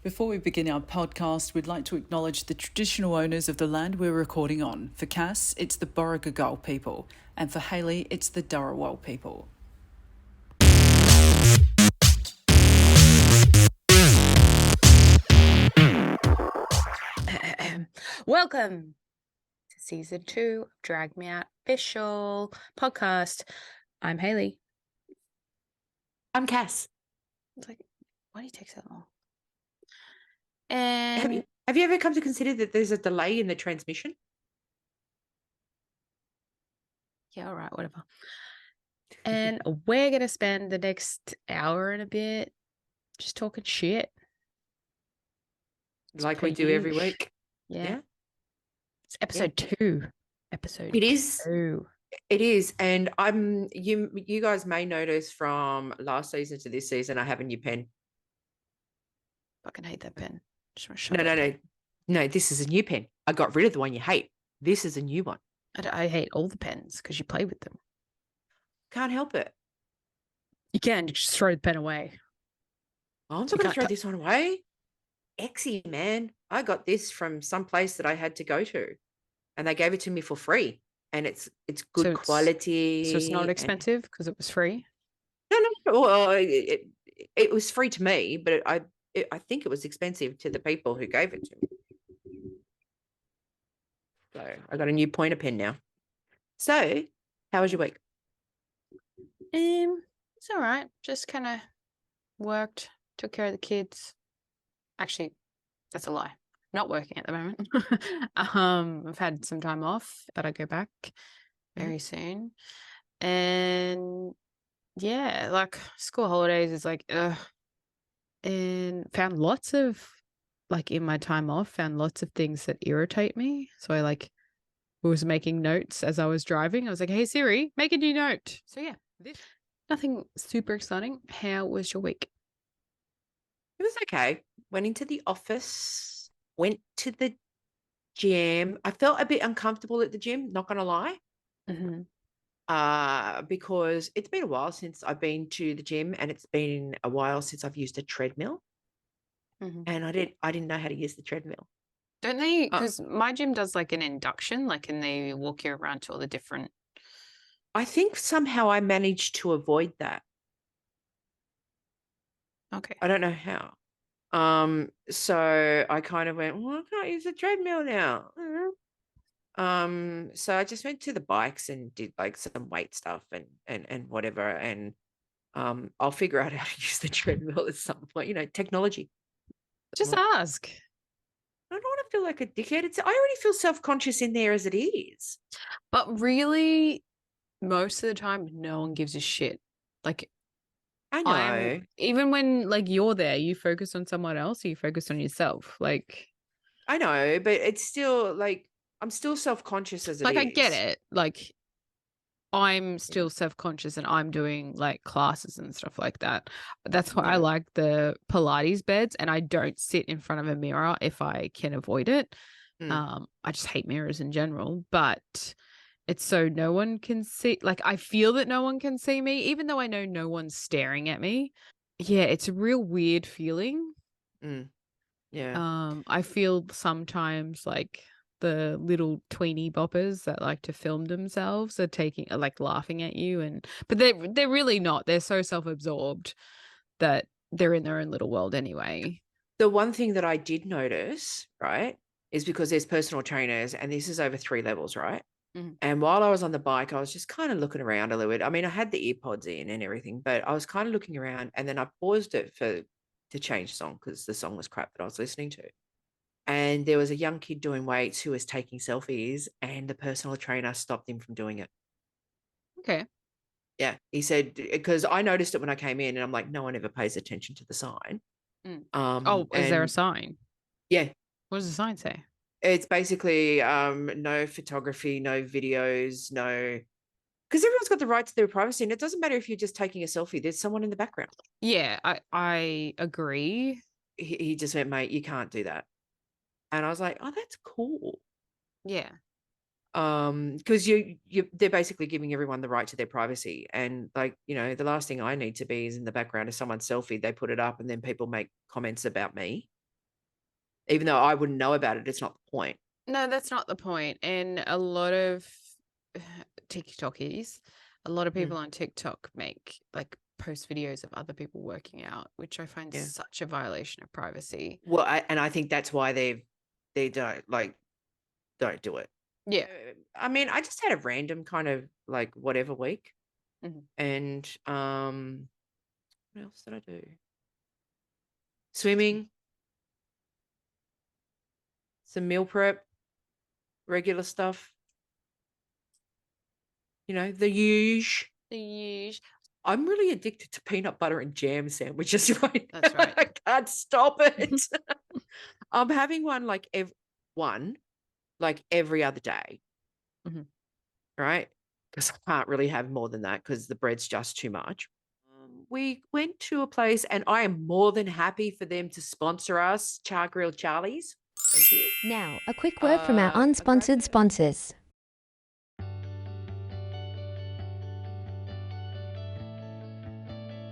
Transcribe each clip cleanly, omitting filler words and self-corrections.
Before we begin our podcast, we'd like to acknowledge the traditional owners of the land we're recording on. For Cass, it's the Borragagal people, and for Hailey, it's the Dharawal people. Welcome to season 2 of Drag Me Out Official podcast. I'm Hailey. I'm Cass. It's like, why do you take so long? And have you ever come to consider that there's a delay in the transmission? Yeah, all right, whatever. And we're going to spend the next hour and a bit just talking shit. Like we do every week. Yeah. It's episode 2. Episode It is. 2. It is. And you guys may notice from last season to this season, I have a new pen. Fucking hate that pen. No, this is a new pen. I got rid of the one you hate. This is a new one. I hate all the pens because you play with them. Can't help it. You can just throw the pen away. I'm not going to throw this one away. Exy, man. I got this from some place that I had to go to, and they gave it to me for free. And it's good quality. So it's not expensive because it was free? No. Well, it was free to me, but I think it was expensive to the people who gave it to me. So I got a new pointer pen now. So, how was your week? It's all right. Just kind of worked, took care of the kids. Actually, that's a lie. Not working at the moment. I've had some time off, but I go back very soon. And yeah, like school holidays is like, and found lots of, like in my time off, found lots of things that irritate me. So I was making notes as I was driving. I was like, hey Siri, make a new note. So yeah, nothing super exciting. How was your week? It was okay. Went into the office, went to the gym. I felt a bit uncomfortable at the gym, not going to lie. Because it's been a while since I've been to the gym, and it's been a while since I've used a treadmill. And I didn't know how to use the treadmill. Don't they? Because my gym does like an induction, and they walk you around to all the different. I think somehow I managed to avoid that. Okay. I don't know how. So I kind of went, well, I can't use the treadmill now. So I just went to the bikes and did like some weight stuff and whatever. And I'll figure out how to use the treadmill at some point, technology. Just ask. I don't want to feel like a dickhead. I already feel self-conscious in there as it is. But really, most of the time, no one gives a shit. I know. Even when you're there, you focus on someone else, or you focus on yourself. I know, but it's still I'm still self-conscious as it is. I get it. I'm still self-conscious and I'm doing classes and stuff like that. That's why I like the Pilates beds, and I don't sit in front of a mirror if I can avoid it. I just hate mirrors in general, but it's so no one can see. I feel that no one can see me, even though I know no one's staring at me. Yeah, it's a real weird feeling. Yeah. I feel sometimes the little tweeny boppers that like to film themselves are laughing at you, but they're really not. They're so self-absorbed that they're in their own little world anyway. The one thing that I did notice, right, is because there's personal trainers, and this is over 3 levels, right? And while I was on the bike, I was just kind of looking around a little bit. I mean, I had the earpods in and everything, but I was kind of looking around, and then I paused it to change song because the song was crap that I was listening to. And there was a young kid doing weights who was taking selfies, and the personal trainer stopped him from doing it. Okay. Yeah. He said, because I noticed it when I came in, and I'm like, no one ever pays attention to the sign. Is there a sign? Yeah. What does the sign say? It's basically no photography, no videos, no, because everyone's got the right to their privacy, and it doesn't matter if you're just taking a selfie. There's someone in the background. Yeah, I agree. He just went, mate, you can't do that. And I was like, oh, that's cool. Yeah. Because they're basically giving everyone the right to their privacy, and the last thing I need to be is in the background of someone's selfie. They put it up, and then people make comments about me. Even though I wouldn't know about it, it's not the point. No, that's not the point. And a lot of TikTokies, a lot of people on TikTok make like post videos of other people working out, which I find such a violation of privacy. Well, I think that's why they don't do it. Yeah. I mean, I just had a random kind of like whatever week. And what else did I do? Swimming, some meal prep, regular stuff. You know, the usual. I'm really addicted to peanut butter and jam sandwiches right That's now. right. I can't stop it. I'm having one like every other day. Right? Because I can't really have more than that because the bread's just too much. We went to a place and I am more than happy for them to sponsor us, Char Grilled Charlie's. Thank you. Now, a quick word from our unsponsored sponsors.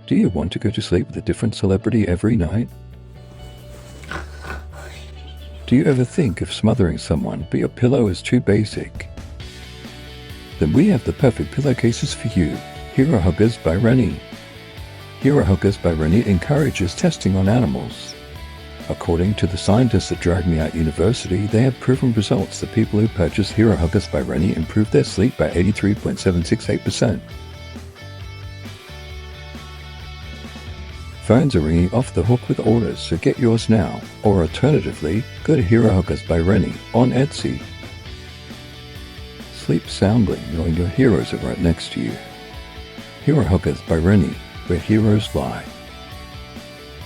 Do you want to go to sleep with a different celebrity every night? Do you ever think of smothering someone, but your pillow is too basic? Then we have the perfect pillowcases for you. Hero Huggers by Rennie. Hero Huggers by Rennie encourages testing on animals. According to the scientists at DragMeOut University, they have proven results that people who purchase Hero Huggers by Rennie improve their sleep by 83.768%. Phones are ringing off the hook with orders, so get yours now. Or alternatively, go to Hero Huggers by Rennie on Etsy. Sleep soundly knowing your heroes are right next to you. Hero Huggers by Rennie, where heroes lie.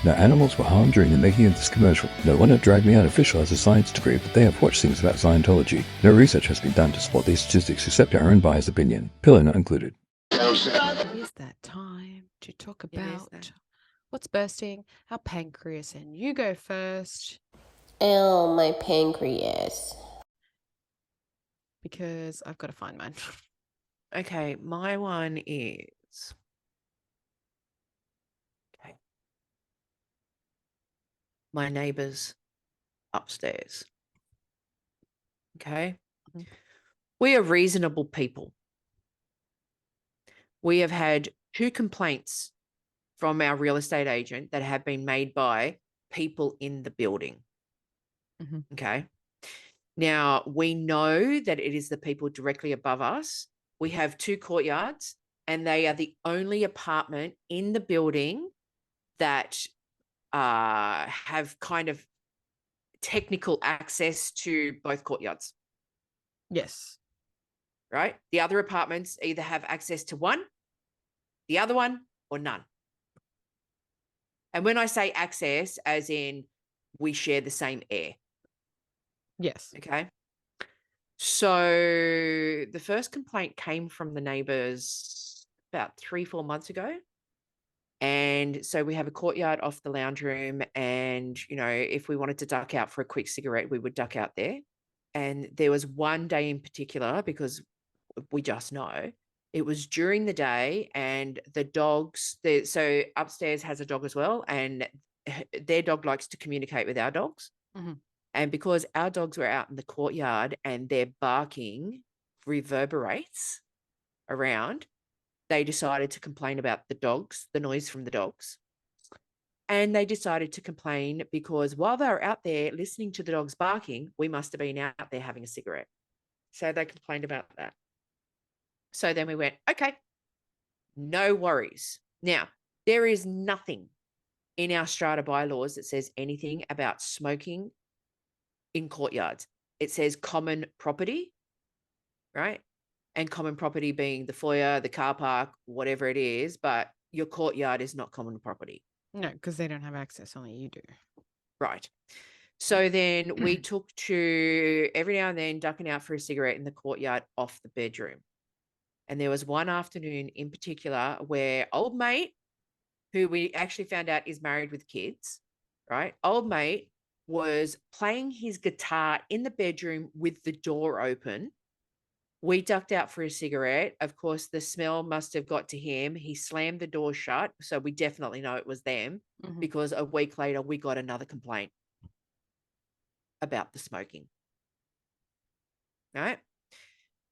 No animals were harmed during the making of this commercial. No one at DragMeOutOfficial has a science degree, but they have watched things about Scientology. No research has been done to support these statistics except our own biased opinion. Pillow not included. Is that time to talk about what's bursting our pancreas? And you go first. Oh, my pancreas. Because I've got to find mine. Okay, my one is my neighbors upstairs. Okay. We are reasonable people. We have had 2 complaints from our real estate agent that have been made by people in the building. Okay. Now, we know that it is the people directly above us. We have 2 courtyards, and they are the only apartment in the building that have kind of technical access to both courtyards. Yes. Right? The other apartments either have access to one, the other one, or none. And when I say access, as in we share the same air. Yes. Okay. So the first complaint came from the neighbors about 3-4 months ago. And so we have a courtyard off the lounge room. And, you know, if we wanted to duck out for a quick cigarette, we would duck out there. And there was one day in particular, because we just know, it was during the day and the dogs, so upstairs has a dog as well. And their dog likes to communicate with our dogs. And because our dogs were out in the courtyard and their barking reverberates around, they decided to complain about the dogs, the noise from the dogs. And they decided to complain because while they were out there listening to the dogs barking, we must have been out there having a cigarette. So they complained about that. So then we went, okay, no worries. Now, there is nothing in our strata bylaws that says anything about smoking in courtyards. It says common property, right? And common property being the foyer, the car park, whatever it is, but your courtyard is not common property. No, because they don't have access, only you do. Right. So then we took to every now and then ducking out for a cigarette in the courtyard off the bedroom. And there was one afternoon in particular where old mate, who we actually found out is married with kids, right? Old mate was playing his guitar in the bedroom with the door open. We ducked out for a cigarette. Of course, the smell must have got to him. He slammed the door shut. So we definitely know it was them because a week later we got another complaint. about the smoking. Right?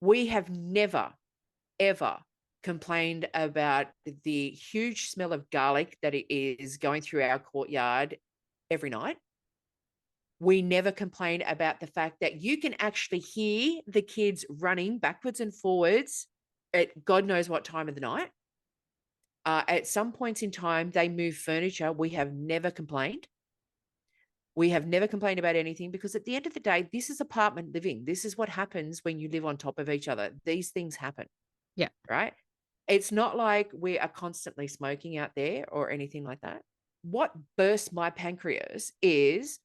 We have never, ever complained about the huge smell of garlic that it is going through our courtyard every night. We never complain about the fact that you can actually hear the kids running backwards and forwards at God knows what time of the night. At some points in time, they move furniture. We have never complained. We have never complained about anything because at the end of the day, this is apartment living. This is what happens when you live on top of each other. These things happen. Yeah. Right? It's not like we are constantly smoking out there or anything like that. What burst my pancreas is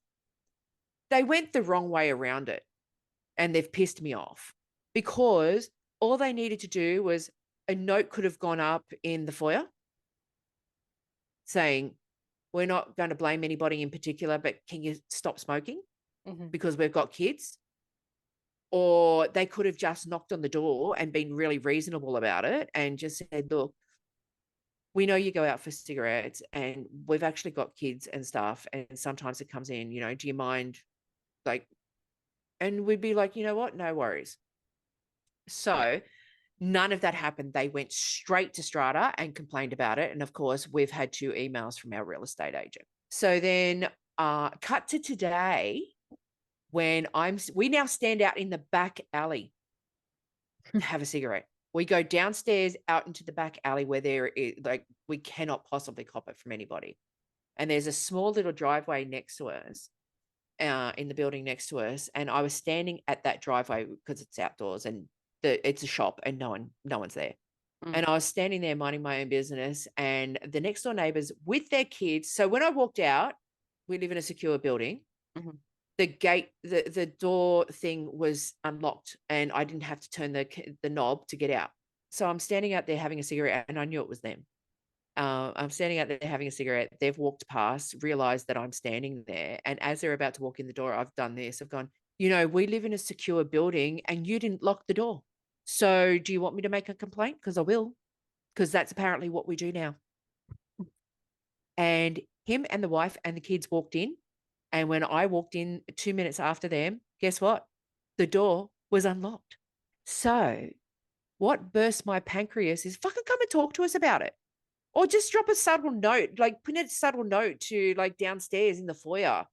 they went the wrong way around it and they've pissed me off because all they needed to do was a note could have gone up in the foyer saying, we're not going to blame anybody in particular, but can you stop smoking because we've got kids? Or they could have just knocked on the door and been really reasonable about it and just said, look, we know you go out for cigarettes and we've actually got kids and stuff. And sometimes it comes in, do you mind? And we'd be like, you know what? No worries. So none of that happened. They went straight to Strata and complained about it. And of course, we've had 2 emails from our real estate agent. So then cut to today when we now stand out in the back alley to have a cigarette. We go downstairs out into the back alley where there is we cannot possibly cop it from anybody. And there's a small little driveway next to us, in the building next to us. And I was standing at that driveway because it's outdoors and it's a shop and no one's there. And I was standing there minding my own business and the next door neighbors with their kids. So when I walked out, we live in a secure building. The gate, the door thing was unlocked and I didn't have to turn the knob to get out. So I'm standing out there having a cigarette and I knew it was them. I'm standing out there having a cigarette. They've walked past, realized that I'm standing there. And as they're about to walk in the door, I've done this. I've gone, we live in a secure building and you didn't lock the door. So do you want me to make a complaint? Because I will, because that's apparently what we do now. And him and the wife and the kids walked in. And when I walked in 2 minutes after them, guess what? The door was unlocked. So what burst my pancreas is fucking come and talk to us about it. Or just drop a subtle note, put a subtle note to downstairs in the foyer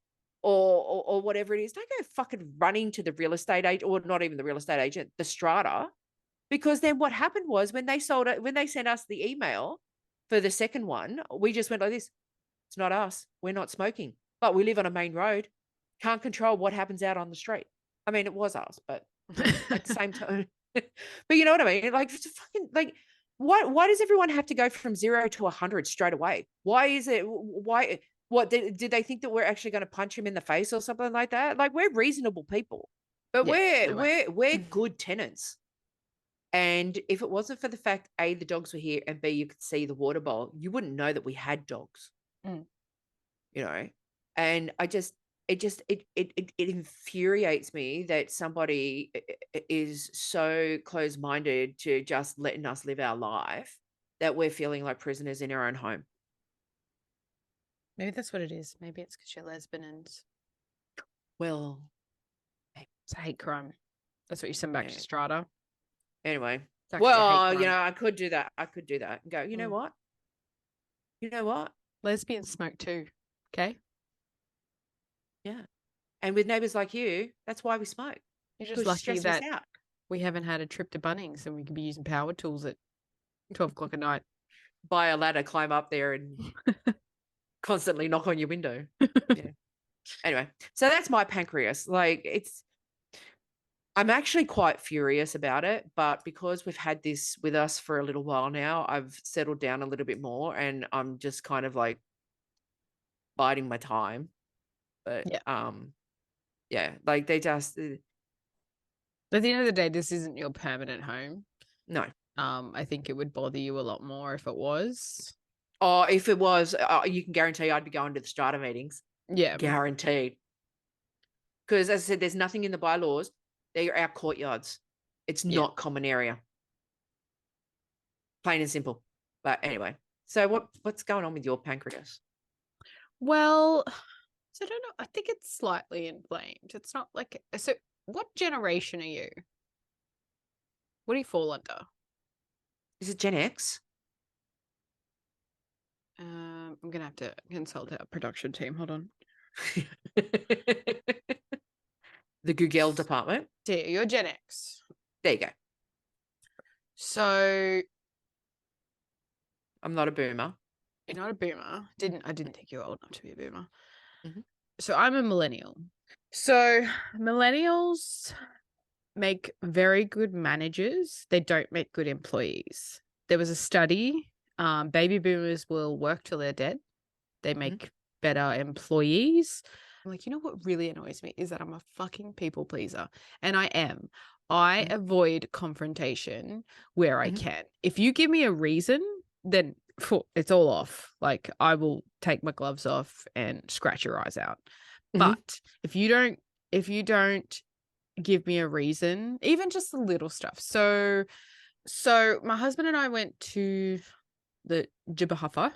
or whatever it is. Don't go fucking running to the real estate agent, or not even the real estate agent, the Strata. Because then what happened was when they sent us the email for the second one, we just went like this. It's not us. We're not smoking. But we live on a main road. Can't control what happens out on the street. I mean, it was us, but at the same time. But you know what I mean? It's fucking why does everyone have to go from 0 to 100 straight away? Why is it? Why? What did they think that we're actually going to punch him in the face or something like that? We're reasonable people, but we're good tenants. And if it wasn't for the fact A, the dogs were here, and B, you could see the water bowl, you wouldn't know that we had dogs. And it infuriates me that somebody is so close-minded to just letting us live our life that we're feeling like prisoners in our own home. Maybe that's what it is. Maybe it's because you're lesbian and well, it's a hate crime. That's what you send back to Strata. Anyway, I could do that. I could do that and go, you know what? You know what? Lesbians smoke too. Okay. Yeah. And with neighbors like you, that's why we smoke. You're just lucky that we haven't had a trip to Bunnings and we could be using power tools at 12 o'clock at night. Buy a ladder, climb up there and constantly knock on your window. Yeah. Anyway, so that's my pancreas. I'm actually quite furious about it, but because we've had this with us for a little while now, I've settled down a little bit more and I'm just kind of biding my time. But they just at the end of the day, this isn't your permanent home. No. I think it would bother you a lot more if it was. Oh, if it was, you can guarantee I'd be going to the Strata meetings. Yeah. Guaranteed. Because as I said, there's nothing in the bylaws. They're our courtyards. It's not common area. Plain and simple. But anyway, so what's going on with your pancreas? Well, So I don't know. I think it's slightly inflamed. It's not like, so what generation are you? What do you fall under? Is it Gen X? I'm going to have to consult our production team. Hold on. The Google department. Dear, you're Gen X. There you go. So I'm not a boomer. you're not a boomer. I didn't think you were old enough to be a boomer. Mhm. So I'm a millennial. So millennials make very good managers. They don't make good employees. There was a study. Baby boomers will work till they're dead. They make better employees. I'm like, you know what really annoys me is that I'm a fucking people pleaser. And I am. I avoid confrontation where I can. If you give me a reason, then it's all off. Like, I will take my gloves off and scratch your eyes out. But if you don't give me a reason, even just the little stuff. So my husband and I went to the Jibba Huffer,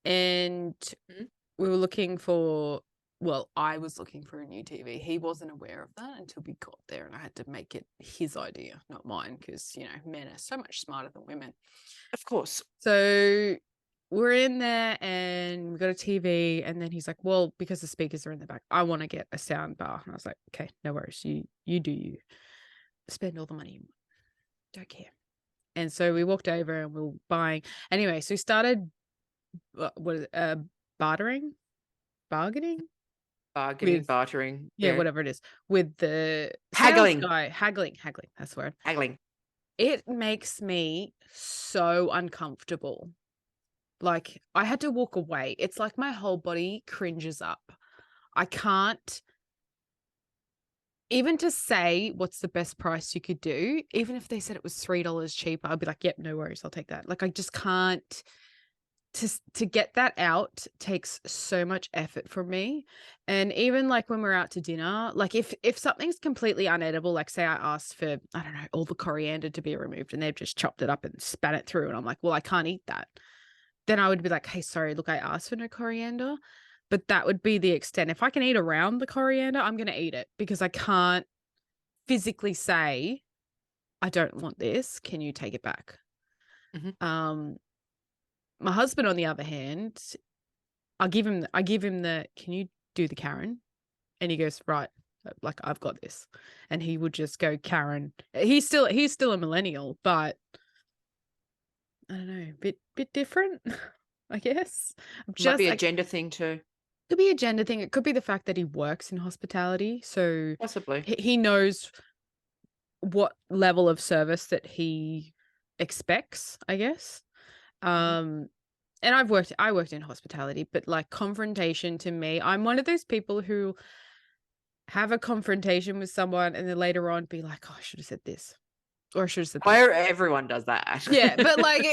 and we were looking for, well, I was looking for a new TV. He wasn't aware of that until we got there, and I had to make it his idea, not mine, because, you know, men are so much smarter than women. Of course. So we're in there and we got a TV, and then he's like, well, because the speakers are in the back, I want to get a sound bar. And I was like, okay, no worries. You do you. Spend all the money you want. Don't care. And so we walked over and we were buying. Anyway, so we started bargaining, bartering. Yeah, whatever it is, with the Haggling. sales guy. Haggling. That's the word. Haggling. It makes me so uncomfortable. Like, I had to walk away. It's like my whole body cringes up. I can't. Even to say what's the best price you could do, even if they said it was $3 cheaper, I'd be like, yep, no worries, I'll take that. Like, I just can't. To get that out takes so much effort from me. And even like when we're out to dinner, like if something's completely unedible, like say I asked for, I don't know, all the coriander to be removed and they've just chopped it up and spat it through, and I'm like, well, I can't eat that. Then I would be like, hey, sorry, look, I asked for no coriander. But that would be the extent. If I can eat around the coriander, I'm going to eat it, because I can't physically say, I don't want this. Can you take it back? My husband, on the other hand, I give him the, can you do the Karen? And he goes, right, like, I've got this. And he would just go Karen. He's still a millennial, but I don't know, bit different, I guess. Might be a gender thing too. Could be a gender thing. It could be the fact that he works in hospitality. So possibly he knows what level of service that he expects, I guess. And I worked in hospitality, but like, confrontation to me, I'm one of those people who have a confrontation with someone and then later on be like, oh, I should have said this. Or I should have said that. Where everyone does that. Yeah, but like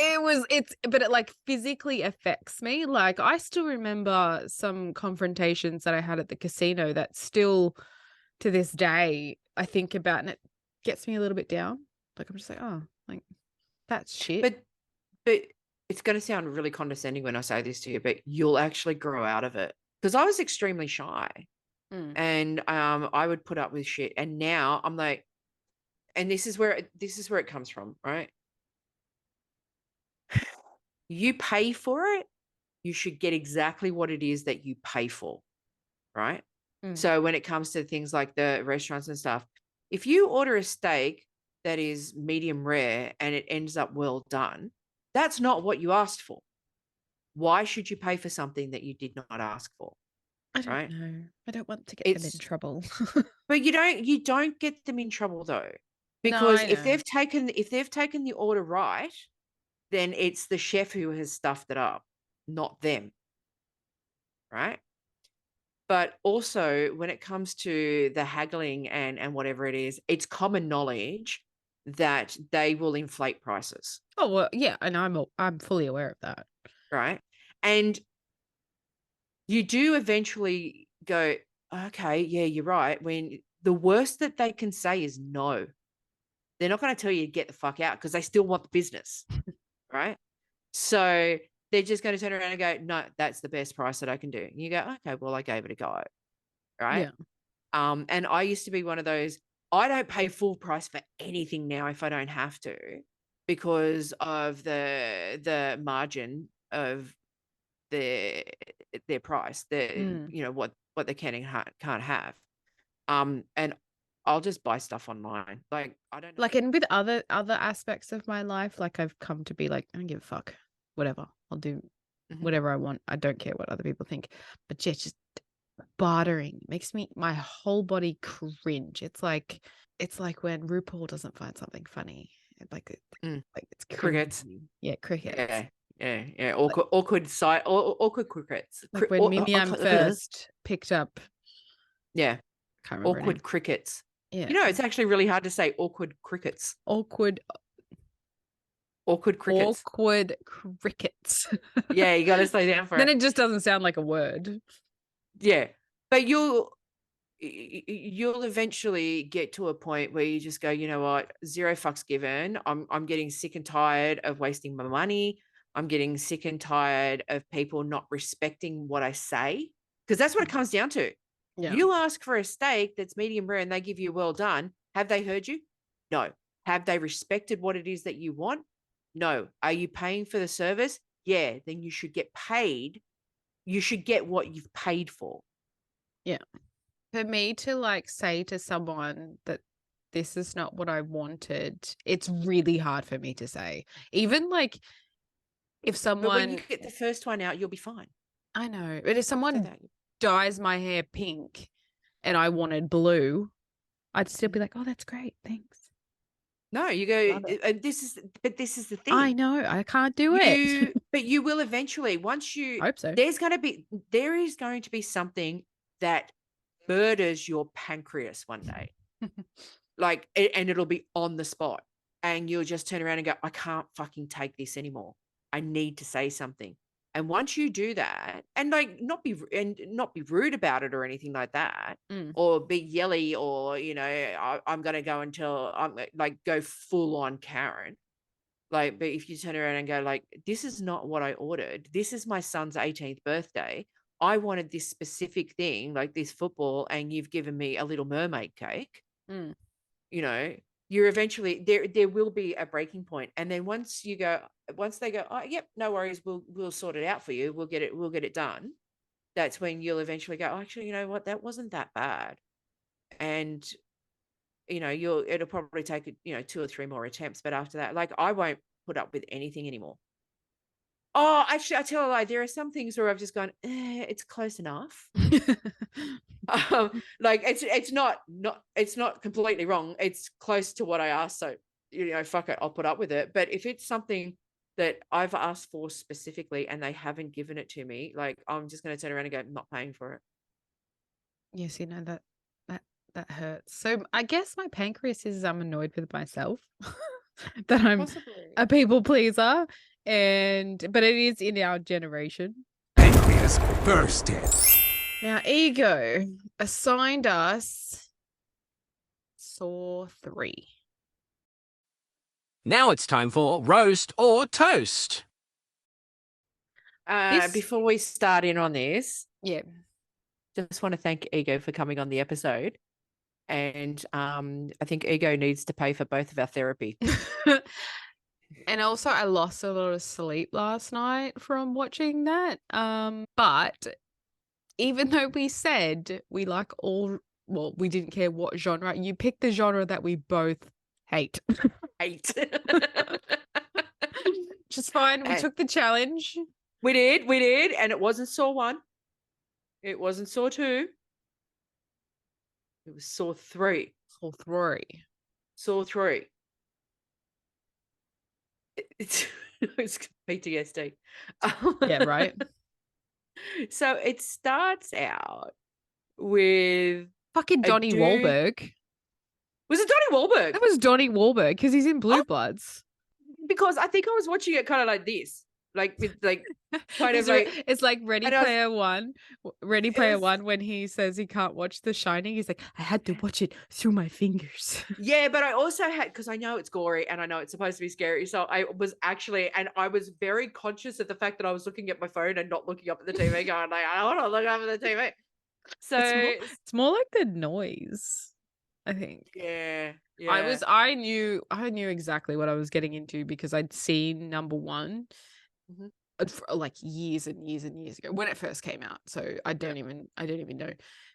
but it like physically affects me. Like, I still remember some confrontations that I had at the casino that still to this day I think about, and it gets me a little bit down. Like, I'm just like, oh, like, that's shit. But it's going to sound really condescending when I say this to you, but you'll actually grow out of it. Because I was extremely shy, and I would put up with shit, and now I'm like, and this is where it comes from, right? You pay for it, you should get exactly what it is that you pay for, right? So when it comes to things like the restaurants and stuff, if you order a steak that is medium rare and it ends up well done, that's not what you asked for. Why should you pay for something that you did not ask for? I don't know. I don't want to get them in trouble. But you don't get them in trouble though. Because if they've taken the order right, then it's the chef who has stuffed it up, not them. Right? But also, when it comes to the haggling and whatever it is, it's common knowledge that they will inflate prices. Oh, well, yeah, and I'm fully aware of that. Right? And you do eventually go, okay, yeah, you're right. When the worst that they can say is no. They're not going to tell you to get the fuck out because they still want the business, right? So they're just going to turn around and go, no, that's the best price that I can do. And you go, okay, well, I gave it a go. Right. Yeah. And I used to be one of those, I don't pay full price for anything now if I don't have to, because of the margin of their price, you know, what they can and can't have. And I'll just buy stuff online. Like, I don't know. Like, and with other aspects of my life, like I've come to be like, I don't give a fuck, whatever. I'll do whatever I want. I don't care what other people think. But yeah, just bartering makes my whole body cringe. It's like when RuPaul doesn't find something funny. Like it's Crickets. cringy. Yeah, crickets. Yeah. Awkward crickets. Like when Mimi I'm First picked up. Yeah. Can't remember awkward crickets. Yeah. You know, it's actually really hard to say awkward crickets. Awkward crickets. Awkward crickets. Yeah, you got to slow down for Then it. it just doesn't sound like a word. Yeah. But you'll eventually get to a point where you just go, you know what, zero fucks given. I'm getting sick and tired of wasting my money. I'm getting sick and tired of people not respecting what I say, because that's what it comes down to. Yeah. You ask for a steak that's medium rare and they give you well done. Have they heard you? No. Have they respected what it is that you want? No. Are you paying for the service? Yeah. Then you should get paid. You should get what you've paid for. Yeah. For me to like say to someone that this is not what I wanted, it's really hard for me to say. Even like if someone, but when you get the first one out, you'll be fine. I know, but if someone dyes my hair pink and I wanted blue, I'd still be like, oh, that's great, thanks. No, you go, this is the thing. I know, I can't do it. But you will eventually, once you, I hope so. there is going to be something that murders your pancreas one day. Like, and it'll be on the spot. And you'll just turn around and go, I can't fucking take this anymore. I need to say something. And once you do that, and like not be rude about it or anything like that, or be yelly, or you know, I'm gonna go until I'm like go full on Karen. Like, but if you turn around and go like, this is not what I ordered. This is my son's 18th birthday. I wanted this specific thing, like this football, and you've given me a Little Mermaid cake. You know, you're eventually there will be a breaking point. And then once they go, oh yep, no worries, we'll sort it out for you. We'll get it done. That's when you'll eventually go, oh, actually, you know what, that wasn't that bad. And you know, it'll probably take, you know, 2 or 3 more attempts. But after that, like, I won't put up with anything anymore. Oh, actually, I tell a lie. There are some things where I've just gone, it's close enough. Like it's not completely wrong. It's close to what I asked. So, you know, fuck it, I'll put up with it. But if it's something that I've asked for specifically and they haven't given it to me, like, I'm just going to turn around and go, I'm not paying for it. Yes, you know, that hurts. So I guess my pancreas is I'm annoyed with myself that I'm a people pleaser. But it is in our generation. Pancreas bursted. Now, Ego assigned us Saw 3. Now it's time for roast or toast. Before we start in on this, yeah, just want to thank Ego for coming on the episode. And I think Ego needs to pay for both of our therapy. And also, I lost a lot of sleep last night from watching that. But even though we said we like we didn't care what genre, you picked the genre that we both hate. Which is fine. We took the challenge. We did. And it wasn't Saw 1. It wasn't Saw 2. It was Saw 3. Saw 3. It's PTSD. Yeah, right. So it starts out with fucking Donnie Wahlberg. Was it Donnie Wahlberg? That was Donnie Wahlberg because he's in Blue Bloods. Because I think I was watching it kind of like this. like with like kind of It's, like. it's like Ready And I was- Player One. Ready It Player was- One, when he says he can't watch The Shining, he's like, I had to watch it through my fingers. Yeah, but I also had, because I know it's gory and I know it's supposed to be scary. So I was very conscious of the fact that I was looking at my phone and not looking up at the TV, going like, I don't want to look up at the TV. So It's more like the noise, I think. yeah. I knew exactly what I was getting into because I'd seen number one for like years and years and years ago when it first came out. So I don't even know.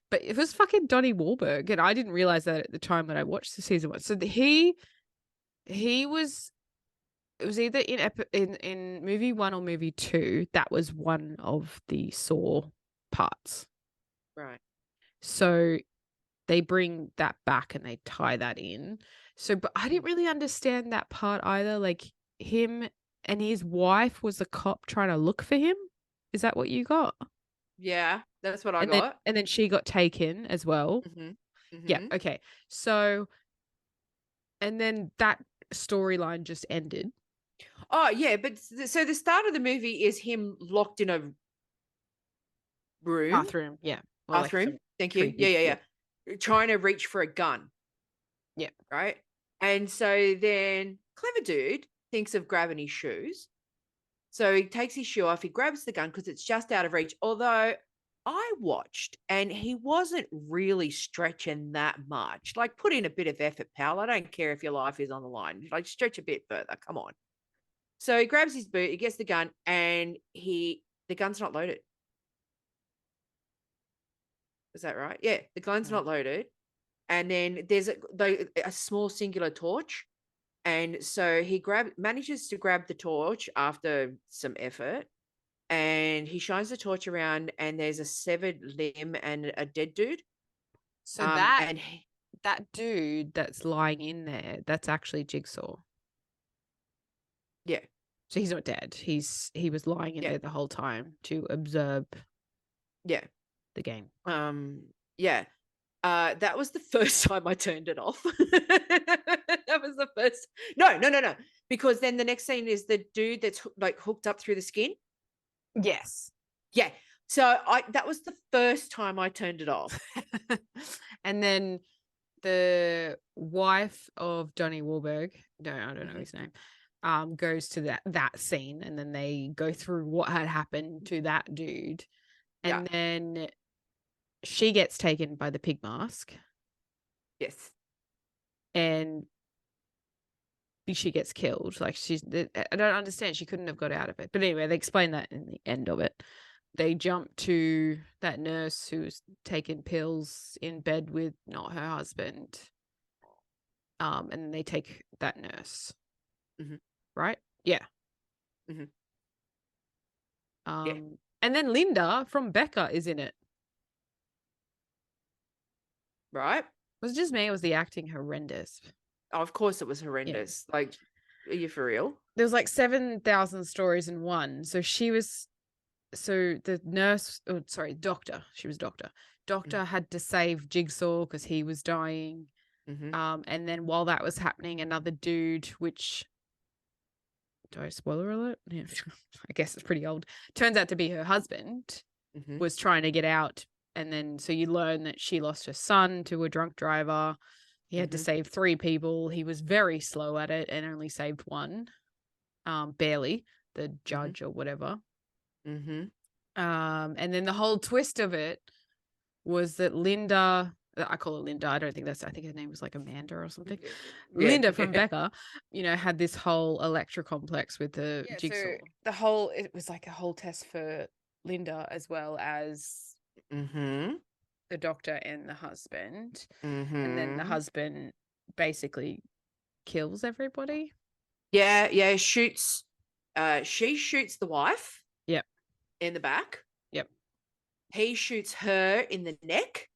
But it was fucking Donnie Wahlberg, and I didn't realize that at the time when I watched the season one. So he was, it was either in movie 1 or movie 2. That was one of the Saw parts. Right. So they bring that back and they tie that in. So, but I didn't really understand that part either. Like, him and his wife was a cop trying to look for him. Is that what you got? Yeah, that's what I And got. then she got taken as well. Yeah. Okay. So, and then that storyline just ended. Oh yeah, but so the start of the movie is him locked in a room. Bathroom. Yeah. Well, like Bathroom. some Thank you. creepy- Yeah. Trying to reach for a gun. Yeah. Right. And so then clever dude thinks of grabbing his shoes. So he takes his shoe off, he grabs the gun because it's just out of reach. Although I watched and he wasn't really stretching that much. Like, put in a bit of effort, pal. I don't care if your life is on the line. Like, stretch a bit further. Come on. So he grabs his boot, he gets the gun, and the gun's not loaded. Is that right? Yeah, the gun's not loaded. And then there's a small singular torch. And so he manages to grab the torch after some effort, and he shines the torch around, and there's a severed limb and a dead dude. So and that dude that's lying in there, that's actually Jigsaw. Yeah. So he's not dead. He was lying in there the whole time to observe Yeah. the game. Yeah. That was the first time I turned it off. That was the first. No. Because then the next scene is the dude that's like hooked up through the skin. Yes. Yeah. So that was the first time I turned it off. And then the wife of Donnie Wahlberg, no, I don't know his name, goes to that scene, and then they go through what had happened to that dude. And then she gets taken by the pig mask. Yes. And she gets killed. Like, I don't understand. She couldn't have got out of it. But anyway, they explain that in the end of it. They jump to that nurse who's taking pills in bed with not her husband. And then they take that nurse. Right? Yeah. And then Linda from Becca is in it. Right. Was it just me? Or was the acting horrendous? Oh, of course it was horrendous. Yeah. Like, are you for real? There was like 7,000 stories in one. So the nurse, doctor, she was doctor. Doctor had to save Jigsaw because he was dying. And then while that was happening, another dude, which, do I spoiler alert? Yeah, I guess it's pretty old. Turns out to be her husband, was trying to get out. And then so you learn that she lost her son to a drunk driver. He had to save 3 people. He was very slow at it and only saved 1, barely, the judge or whatever. And then the whole twist of it was that Linda, I call her Linda, I think her name was like Amanda or something. Yeah. Linda from Becca, had this whole Electra complex with the Jigsaw. So it was like a whole test for Linda as well as the doctor and the husband. And then the husband basically kills everybody. Yeah, shoots. She shoots the wife. Yep. In the back. Yep. He shoots her in the neck.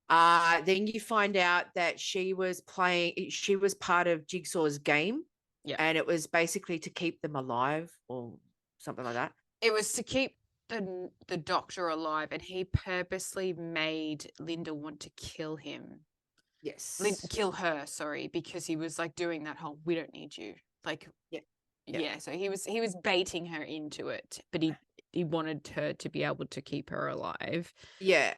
Then you find out that she was part of Jigsaw's game. Yeah. And it was basically to keep them alive or something like that. It was to keep the doctor alive, and he purposely made Linda want to kill him. Yes. Kill her, sorry, because he was like doing that whole, we don't need you. Like, Yeah, so he was baiting her into it, but he wanted her to be able to keep her alive. Yeah.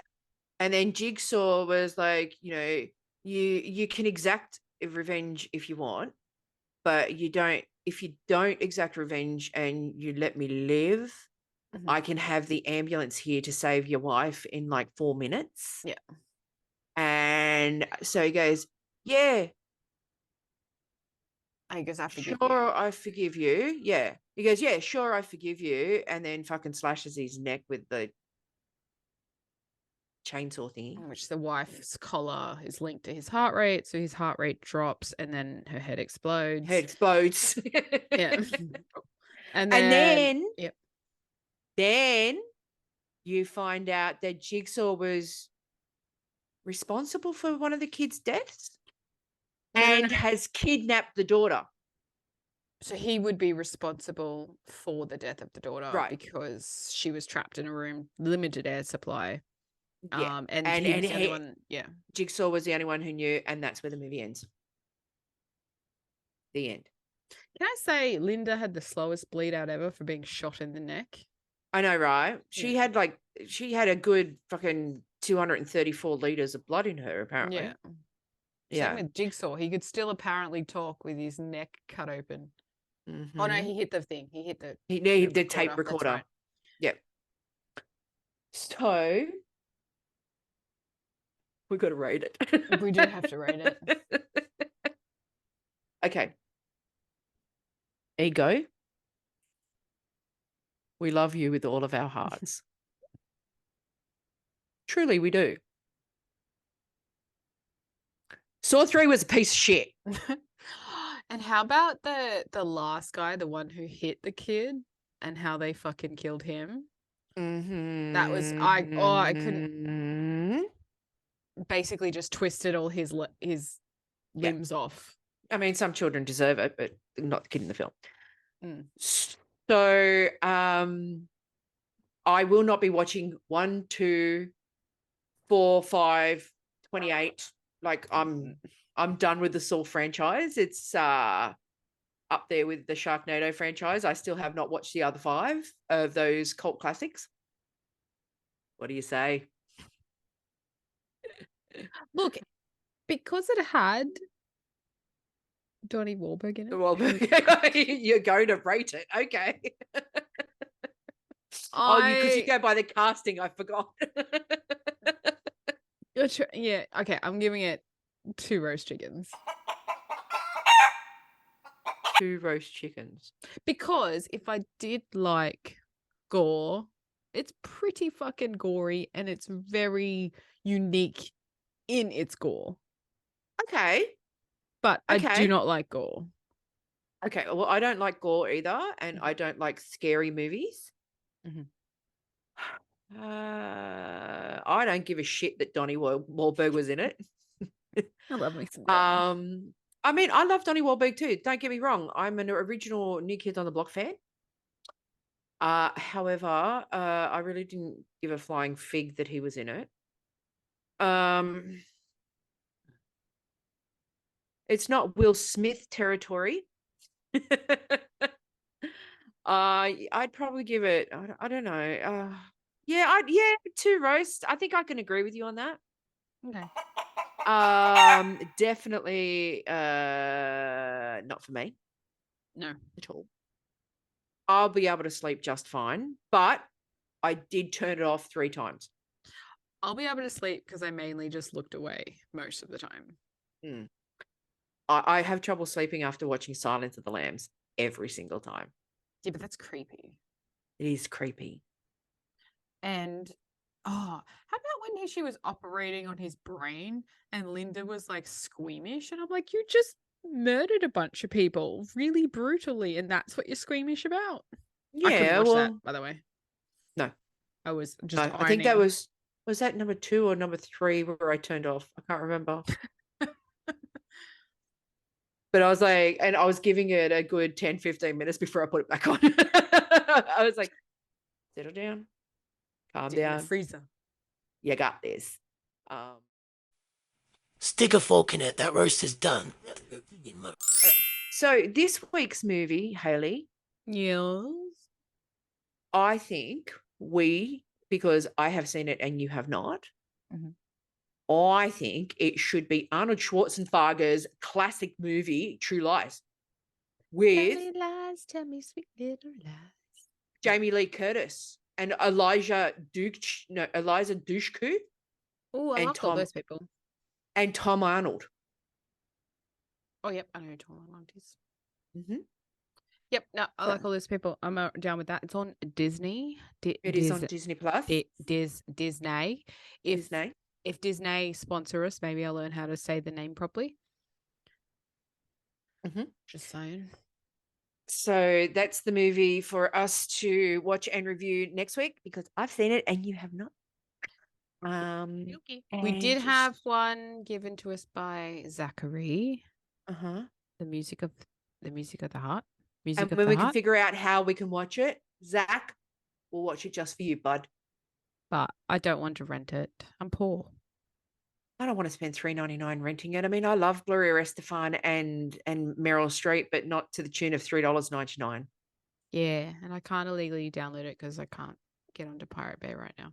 And then Jigsaw was like, you can exact revenge if you want, but if you don't exact revenge and you let me live, I can have the ambulance here to save your wife in like 4 minutes. Yeah. And so he goes, yeah, I guess I forgive sure, you. I forgive you. Yeah. He goes, yeah, sure, I forgive you. And then fucking slashes his neck with the chainsaw thingy. Which the wife's collar is linked to his heart rate, so his heart rate drops and then her head explodes. Head explodes. Yeah. And then yep. Then you find out that Jigsaw was responsible for one of the kids' deaths and has kidnapped the daughter. So he would be responsible for the death of the daughter, Right. because she was trapped in a room, limited air supply. Yeah. And he was the only one. Yeah. Jigsaw was the only one who knew, and that's where the movie ends. The end. Can I say Linda had the slowest bleed out ever for being shot in the neck? I know, right? She had a good fucking 234 liters of blood in her, apparently. Yeah. Yeah. Same with Jigsaw. He could still apparently talk with his neck cut open. Mm-hmm. Oh no, he hit the thing. He hit the the tape recorder. Right. Yep. So we got to rate it. We do have to rate it. Okay. Ego. We love you with all of our hearts. Truly, we do. Saw 3 was a piece of shit. And how about the last guy, the one who hit the kid, and how they fucking killed him? Mm-hmm. That was I couldn't. Basically, just twisted all his limbs off. I mean, some children deserve it, but not the kid in the film. Mm. So, I will not be watching 1, 2, 4, 5, 28. Like I'm done with the Saw franchise. It's up there with the Sharknado franchise. I still have not watched the other 5 of those cult classics. What do you say? Look, because it had Donnie Wahlberg in it. Wahlberg. You're going to rate it. Okay. Because you go by the casting, I forgot. Yeah, okay, I'm giving it 2 roast chickens. 2 roast chickens. Because if I did like gore, it's pretty fucking gory and it's very unique in its gore. Okay. But I do not like gore. Okay, well, I don't like gore either, and I don't like scary movies. I don't give a shit that Donnie Wahlberg was in it. I love me some I mean, I love Donnie Wahlberg too. Don't get me wrong. I'm an original New Kids on the Block fan. However, I really didn't give a flying fig that he was in it. It's not Will Smith territory. I'd probably give it, I don't know. 2 roasts. I think I can agree with you on that. Okay. Definitely not for me. No. At all. I'll be able to sleep just fine, but I did turn it off 3 times. I'll be able to sleep because I mainly just looked away most of the time. I have trouble sleeping after watching Silence of the Lambs every single time. Yeah, but that's creepy. It is creepy. And how about when she was operating on his brain and Linda was like squeamish, and I'm like, you just murdered a bunch of people really brutally, and that's what you're squeamish about? Yeah, I couldn't watch that, by the way. No, I was just. No, I think that was that number 2 or number 3 where I turned off. I can't remember. But I was like, and I was giving it a good 10, 15 minutes before I put it back on. I was like, settle down, calm down. Freezer. You got this. Stick a fork in it. That roast is done. So this week's movie, Hailey, Yes. I think because I have seen it and you have not, I think it should be Arnold Schwarzenegger's classic movie, True Lies, with Tell me sweet little lies. Jamie Lee Curtis and Eliza Dushku Oh, I and love all those people. and Tom Arnold. Oh, yep, I know who Tom Arnold is. Mm-hmm. Yep, no, I like all those people. I'm down with that. It's on Disney. It is on Disney Plus. Disney. If Disney sponsor us, maybe I'll learn how to say the name properly. Just saying. So that's the movie for us to watch and review next week because I've seen it and you have not. We did have one given to us by Zachary. The music of the heart. And when we can figure out how we can watch it, Zach, we'll watch it just for you, bud. But I don't want to rent it. I'm poor. I don't want to spend $3.99 renting it. I mean, I love Gloria Estefan and Meryl Streep, but not to the tune of $3.99. Yeah, and I can't illegally download it because I can't get onto Pirate Bay right now.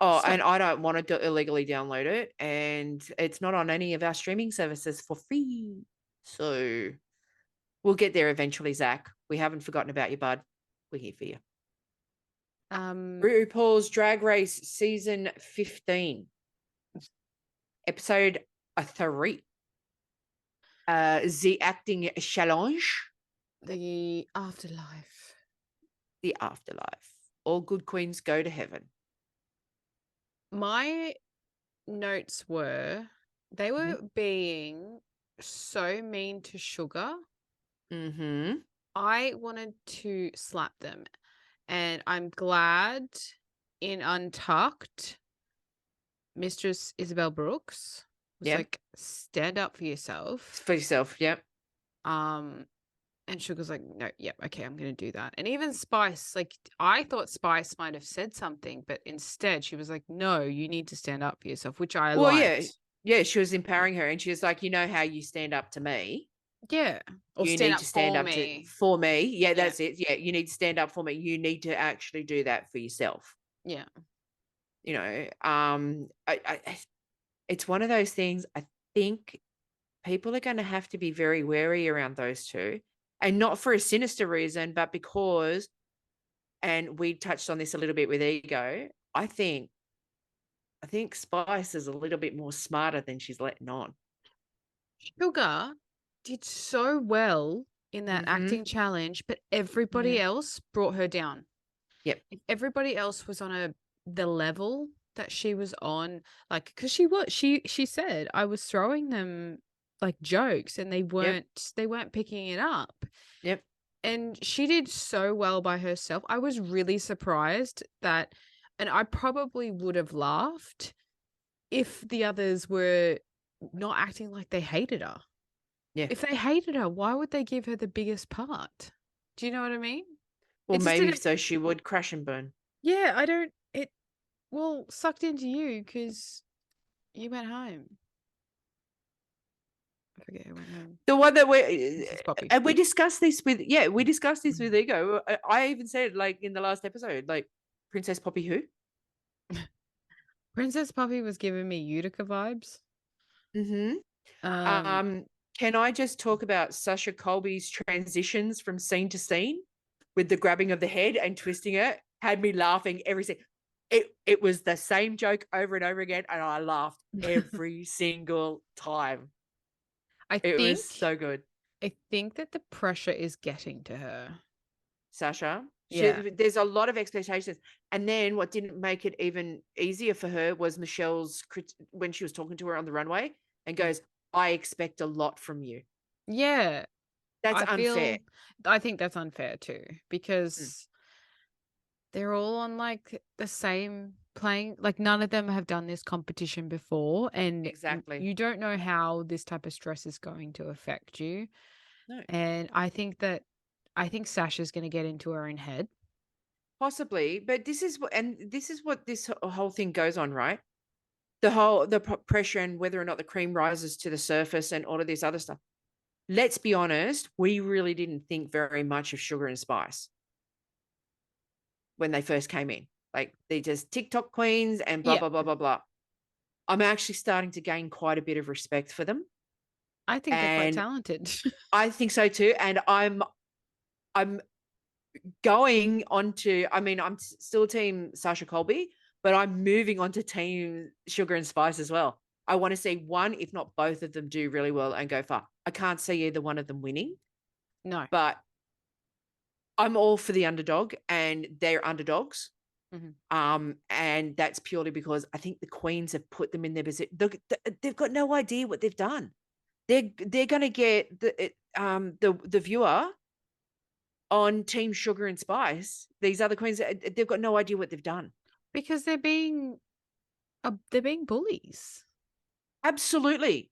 Oh, and I don't want to illegally download it, and it's not on any of our streaming services for free. So we'll get there eventually, Zach. We haven't forgotten about you, bud. We're here for you. RuPaul's Drag Race season 15, episode 3. The acting challenge. The afterlife. The afterlife. All good queens go to heaven. My notes were they were being so mean to Sugar. I wanted to slap them. And I'm glad in Untucked, Mistress Isabel Brooks was like, stand up for yourself. For yourself, yep. And Sugar's like, no, yep, okay, I'm going to do that. And even Spice, like, I thought Spice might have said something, but instead she was like, no, you need to stand up for yourself, which I liked. Yeah, she was empowering her, and she was like, you know how you stand up to me? Yeah. Or you stand need up to stand for up me. For me. Yeah, that's it. Yeah, you need to stand up for me. You need to actually do that for yourself. Yeah. You know, it's one of those things. I think people are going to have to be very wary around those two, and not for a sinister reason, but because, and we touched on this a little bit with Ego, I think Spice is a little bit more smarter than she's letting on. Sugar did so well in that acting challenge, but everybody else brought her down. Yep. If everybody else was on the level that she was on, like, because she said I was throwing them like jokes and they weren't picking it up. Yep. And she did so well by herself. I was really surprised that, and I probably would have laughed if the others were not acting like they hated her. Yeah. If they hated her, why would they give her the biggest part? Do you know what I mean? Well, maybe so she would crash and burn. Yeah, sucked into you because you went home. I forget who went home. The one that we discussed this with Ego. I even said, like, in the last episode, like, Princess Poppy who? Princess Poppy was giving me Utica vibes. Can I just talk about Sasha Colby's transitions from scene to scene with the grabbing of the head and twisting it? Had me laughing every scene. It was the same joke over and over again, and I laughed every single time. It was so good. I think that the pressure is getting to her. Sasha. There's a lot of expectations. And then what didn't make it even easier for her was Michelle's, when she was talking to her on the runway and goes, I expect a lot from you. Yeah. That's unfair. I think that's unfair too, because they're all on like the same playing, like none of them have done this competition before. And exactly, you don't know how this type of stress is going to affect you. No. And I think Sasha's going to get into her own head. Possibly, but this is what this whole thing goes on, right? The pressure and whether or not the cream rises to the surface and all of this other stuff. let's be honest, we really didn't think very much of Sugar and Spice when they first came in. Like, they're just TikTok queens and blah, Yeah. blah, blah, blah, blah. I'm actually starting to gain quite a bit of respect for them. I think they're quite And talented. I think so too. And I'm going on to, I mean, I'm still team Sasha Colby, but I'm moving on to team Sugar and Spice as well. I want to see one, if not both of them, do really well and go far. I can't see either one of them winning, No. but I'm all for the underdog, and they're underdogs. And that's purely because I think the queens have put them in their position. They've got no idea what they've done. They're going to get the viewer on Team Sugar and Spice. These other queens, they've got no idea what they've done. Because they're being bullies. Absolutely.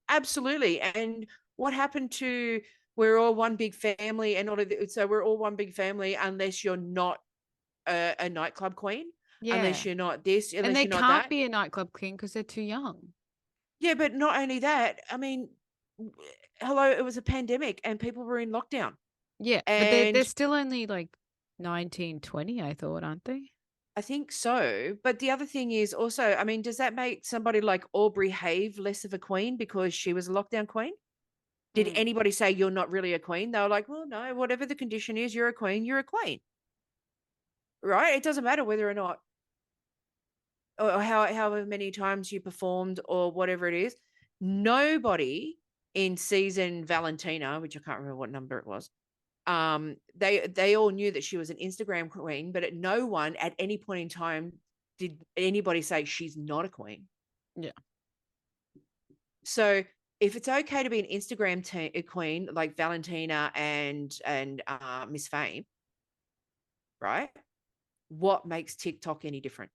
And what happened to we're all one big family, and so we're all one big family unless you're not a nightclub queen, unless you're not this, unless And they you're not can't that. be a nightclub queen because they're too young. Yeah, but not only that. I mean, hello, it was a pandemic and people were in lockdown. Yeah, but And they're still only like 19, 20, I thought, aren't they? I think so. But the other thing is also, I mean, does that make somebody like Aubrey Have less of a queen because she was a lockdown queen? Did anybody say you're not really a queen? They were like, well, no, whatever the condition is, you're a queen, you're a queen. Right? It doesn't matter whether or not, or however many times you performed or whatever it is. Nobody in season Valentina, which I can't remember what number it was, they all knew that she was an Instagram queen, but no one at any point in time did anybody say she's not a queen. Yeah. So if it's okay to be an Instagram queen like Valentina and Miss Fame, right? What makes TikTok any different?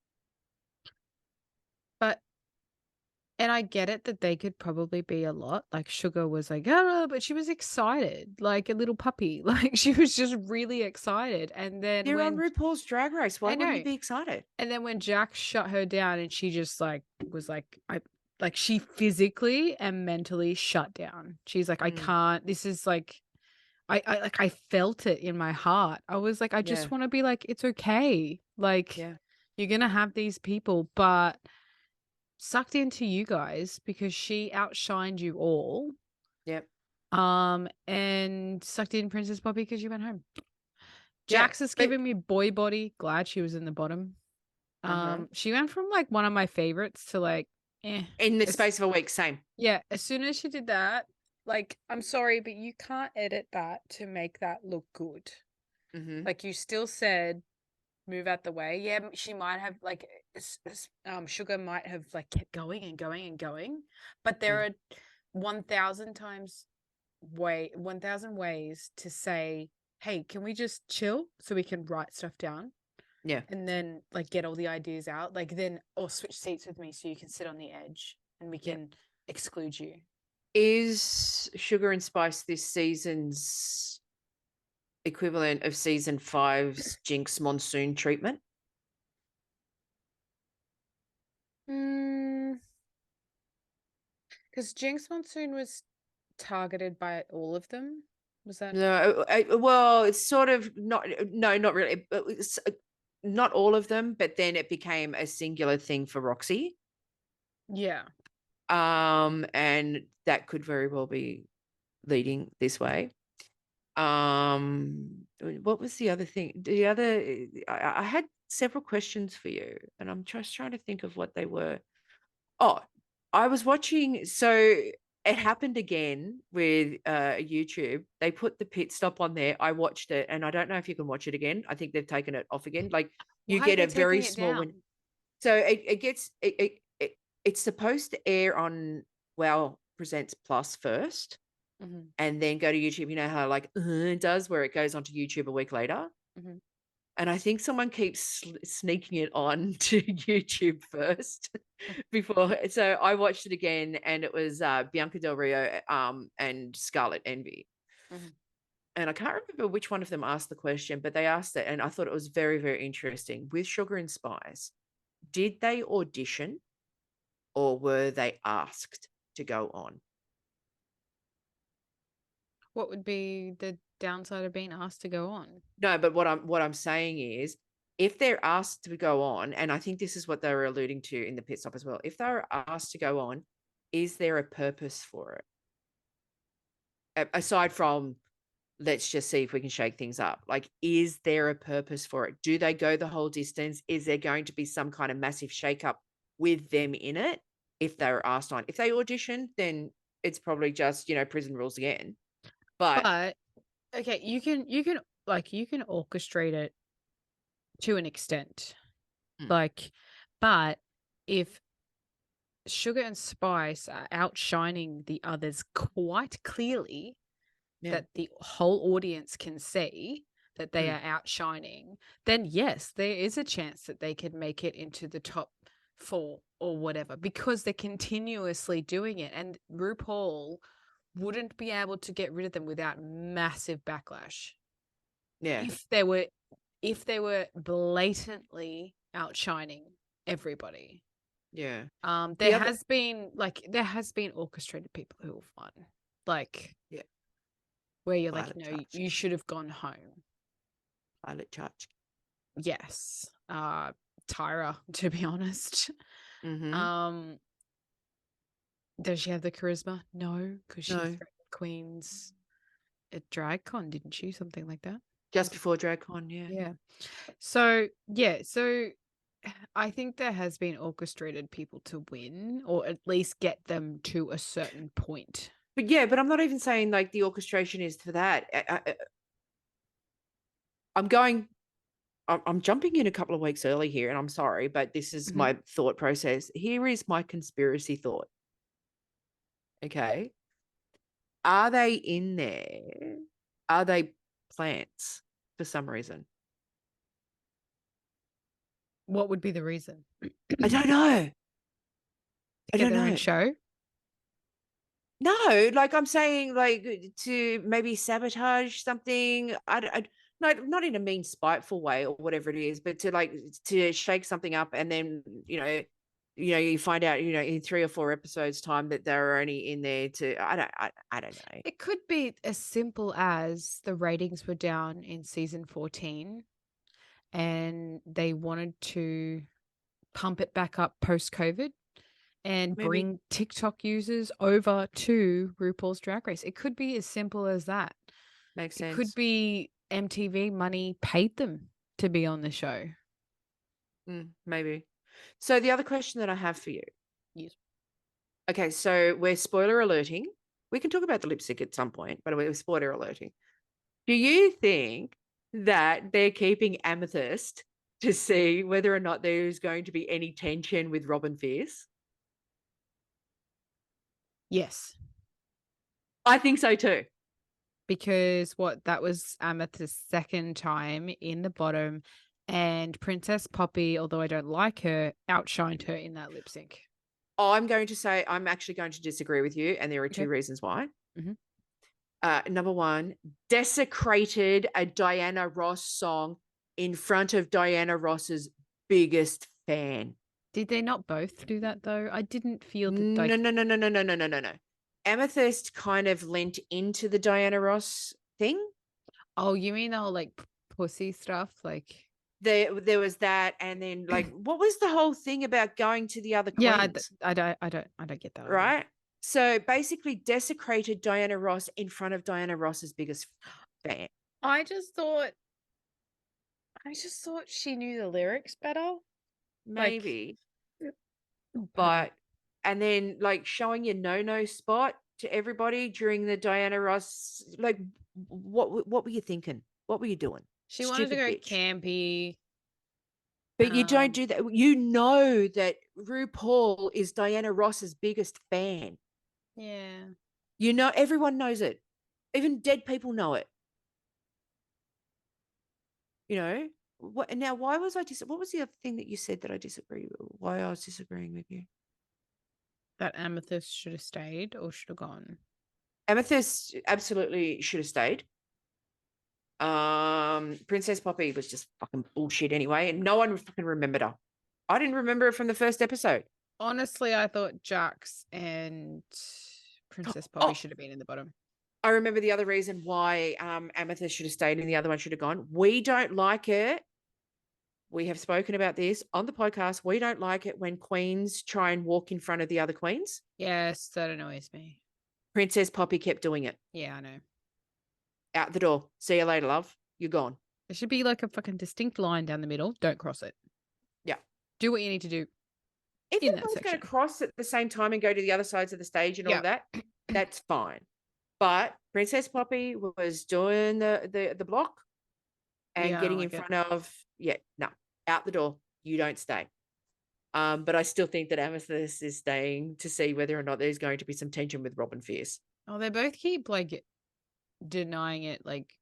And I get it that they could probably be a lot. Like Sugar was like, oh, but she was excited, like a little puppy. Like she was just really excited. And then They're on when RuPaul's Drag Race. Why I wouldn't know. you be excited? And then when Jack shut her down and she just like was like, she physically and mentally shut down. She's like, I can't, this is like, I felt it in my heart. I was like, I just want to be like, it's okay. Like you're going to have these people, but sucked into you guys because she outshined you all. Yep. And sucked in Princess Poppy because you went home. Jax is giving me boy body. Glad she was in the bottom. She went from like one of my favorites to like in the space of a week. Same. Yeah, as soon as she did that, like, I'm sorry, but you can't edit that to make that look good. Like, you still said move out the way. Yeah, she might have like Sugar might have like kept going and going and going, but there are 1,000 ways to say, hey, can we just chill so we can write stuff down? Yeah. And then like get all the ideas out, like then or switch seats with me so you can sit on the edge and we can exclude you. Is Sugar and Spice this season's equivalent of season 5's Jinx Monsoon treatment? Because Jinx Monsoon was targeted by all of them. Was that? No, well, it's sort of not. No, not really. It's not all of them, but then it became a singular thing for Roxy. Yeah. And that could very well be leading this way. What was the other thing? I had several questions for you, and I'm just trying to think of what they were. Oh, I was watching. So it happened again with YouTube. They put the pit stop on there. I watched it, and I don't know if you can watch it again. I think they've taken it off again. Like you get a very small one. So it's supposed to air on Wow Presents Plus first, and then go to YouTube. You know how like it does, where it goes onto YouTube a week later. And I think someone keeps sneaking it on to YouTube first before. So I watched it again, and it was Bianca Del Rio and Scarlet Envy. And I can't remember which one of them asked the question, but they asked it, and I thought it was very, very interesting. With Sugar and Spice, did they audition or were they asked to go on? What would be the downside of being asked to go on? No, but what I'm saying is, if they're asked to go on, and I think this is what they were alluding to in the pit stop as well, if they're asked to go on, is there a purpose for it? Aside from, let's just see if we can shake things up. Like, is there a purpose for it? Do they go the whole distance? Is there going to be some kind of massive shakeup with them in it if they're asked on? If they audition, then it's probably just, prison rules again. But okay, you can orchestrate it to an extent. But if Sugar and Spice are outshining the others quite clearly, that the whole audience can see that they are outshining, then yes, there is a chance that they could make it into the top 4 or whatever, because they're continuously doing it, and RuPaul wouldn't be able to get rid of them without massive backlash. Yeah. If they were blatantly outshining everybody. Yeah. There has been orchestrated people who have won. Like, yeah, where you're Violet like, no, Chachki. you should have gone home. Violet Chachki. Yes. Tyra, to be honest. Mm-hmm. Does she have the charisma? No, because she No. threatened queens at DragCon, didn't she? Something like that. Just before DragCon, yeah. Yeah. So I think there has been orchestrated people to win, or at least get them to a certain point. But I'm not even saying like the orchestration is for that. I'm jumping in a couple of weeks early here, and I'm sorry, but this is my thought process. Here is my conspiracy thought. Okay. Are they in there? Are they plants for some reason? What would be the reason? I don't know. I don't know. Show? No, like I'm saying, like to maybe sabotage something. No, not in a mean, spiteful way or whatever it is, but to shake something up, and then you find out in 3 or 4 episodes time that they're only in there to I don't know. It could be as simple as the ratings were down in season 14, and they wanted to pump it back up post-COVID and bring TikTok users over to RuPaul's Drag Race. It could be as simple as that. Makes sense. It could be MTV money paid them to be on the show. Maybe. So the other question that I have for you. Yes. Okay, so we're spoiler alerting. We can talk about the lip sync at some point, but we're spoiler alerting. Do you think that they're keeping Amethyst to see whether or not there's going to be any tension with Robin Fierce? Yes. I think so too. Because that was Amethyst's second time in the bottom, and Princess Poppy, although I don't like her, outshined her in that lip sync. I'm actually going to disagree with you, and there are 2 reasons why. Number 1, desecrated a Diana Ross song in front of Diana Ross's biggest fan. Did they not both do that though? I didn't feel that. No. Amethyst kind of lent into the Diana Ross thing. Oh, you mean the whole like pussy stuff? Like there was that, and then like what was the whole thing about going to the other queens? Yeah, I don't get that. Right. Either. So basically desecrated Diana Ross in front of Diana Ross's biggest fan. I just thought she knew the lyrics better. Maybe. But and then like showing your no spot to everybody during the Diana Ross, like what were you thinking? What were you doing? She wanted to go campy. But you don't do that. You know that RuPaul is Diana Ross's biggest fan. Yeah. Everyone knows it. Even dead people know it. What now? Why was I what was the other thing that you said that I disagree with? Why I was disagreeing with you? That Amethyst should have stayed or should have gone. Amethyst absolutely should have stayed. Princess Poppy was just fucking bullshit anyway, and no one fucking remembered her. I didn't remember her from the first episode. Honestly, I thought Jax and Princess Poppy should have been in the bottom. I remember the other reason why Amethyst should have stayed and the other one should have gone. We don't like it. We have spoken about this on the podcast. We don't like it when queens try and walk in front of the other queens. Yes, that annoys me. Princess Poppy kept doing it. Yeah, I know. Out the door. See you later, love. You're gone. There should be like a fucking distinct line down the middle. Don't cross it. Yeah. Do what you need to do. If in you're that both going section. to cross at the same time and go to the other sides of the stage and all Yeah. that, that's fine. But Princess Poppy was doing the block and Yeah, I getting don't in like it. front of, no, out the door. You don't stay. But I still think that Amethyst is staying to see whether or not there's going to be some tension with Robin Fierce. Oh, they both keep like denying it, like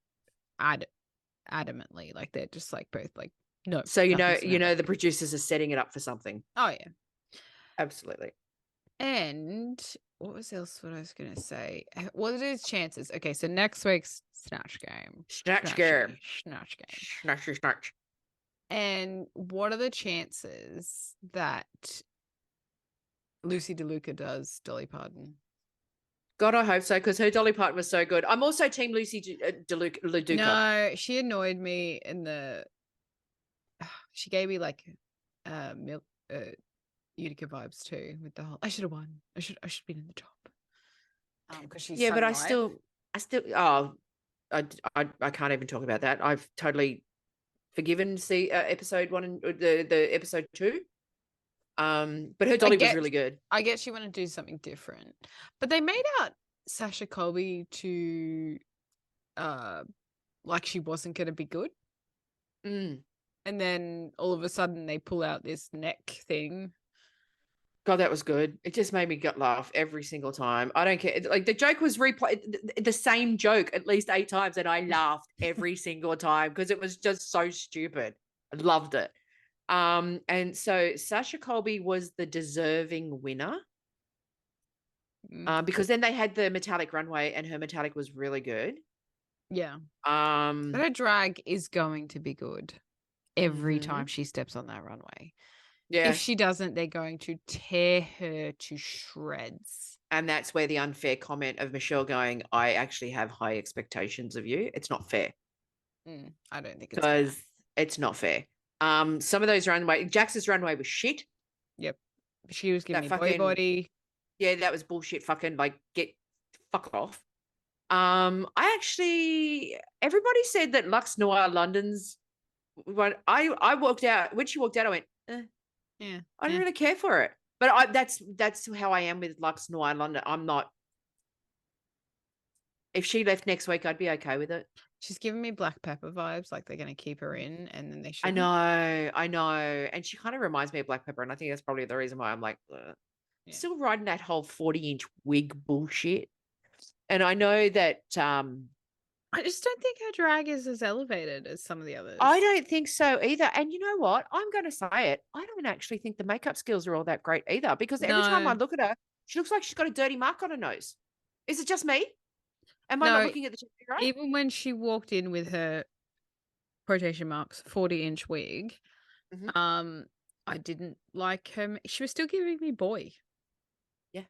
adamantly. Like they're just like both like no. So you nothing's gonna know happen. the producers are setting it up for something. Oh yeah. Absolutely. And what was I was gonna say? What are his chances? Okay, so next week's Snatch Game. Snatch game. Snatch Game. Snatch. And what are the chances that Lucy DeLuca does Dolly Parton? God, I hope so, because her Dolly Parton was so good. I'm also Team Lucy LaDuca. No, she annoyed me in the. She gave me like Utica vibes too with the whole. I should have won. I should been in the top. Because she's Yeah, so but I live. still. Oh, I can't even talk about that. I've totally forgiven episode 1 and the episode 2. But her Dolly was really good. I guess she wanted to do something different, but they made out Sasha Colby to like she wasn't going to be good. Mm. And then all of a sudden they pull out this neck thing. God, that was good. It just made me laugh every single time. I don't care. Like the joke was replayed, the same joke at least 8 times, and I laughed every single time because it was just so stupid. I loved it. And so Sasha Colby was the deserving winner. Because then they had the metallic runway, and her metallic was really good. Yeah. But her drag is going to be good every time she steps on that runway. Yeah. If she doesn't, they're going to tear her to shreds. And that's where the unfair comment of Michelle going, I actually have high expectations of you. It's not fair. I don't think it's fair. Because it's not fair. Some of those Jax's runway was shit. Yep. She was giving That me boy body. Yeah, that was bullshit. Fucking fuck off. Everybody said that Lux Noir London's one. I walked out when she walked out. I went, yeah, I don't really care for it. But that's how I am with Lux Noir London. I'm not. If she left next week, I'd be okay with it. She's giving me Black Pepper vibes, like they're going to keep her in, and then they should. I know, and she kind of reminds me of Black Pepper, and I think that's probably the reason why I'm like, still riding that whole 40-inch wig bullshit. And I know that I just don't think her drag is as elevated as some of the others. I don't think so either. And you know what? I'm going to say it. I don't actually think the makeup skills are all that great either, because every time I look at her, she looks like she's got a dirty mark on her nose. Is it just me? Am I not looking at the TV right? Even when she walked in with her quotation marks 40-inch wig, I didn't like her. She was still giving me boy. Yeah.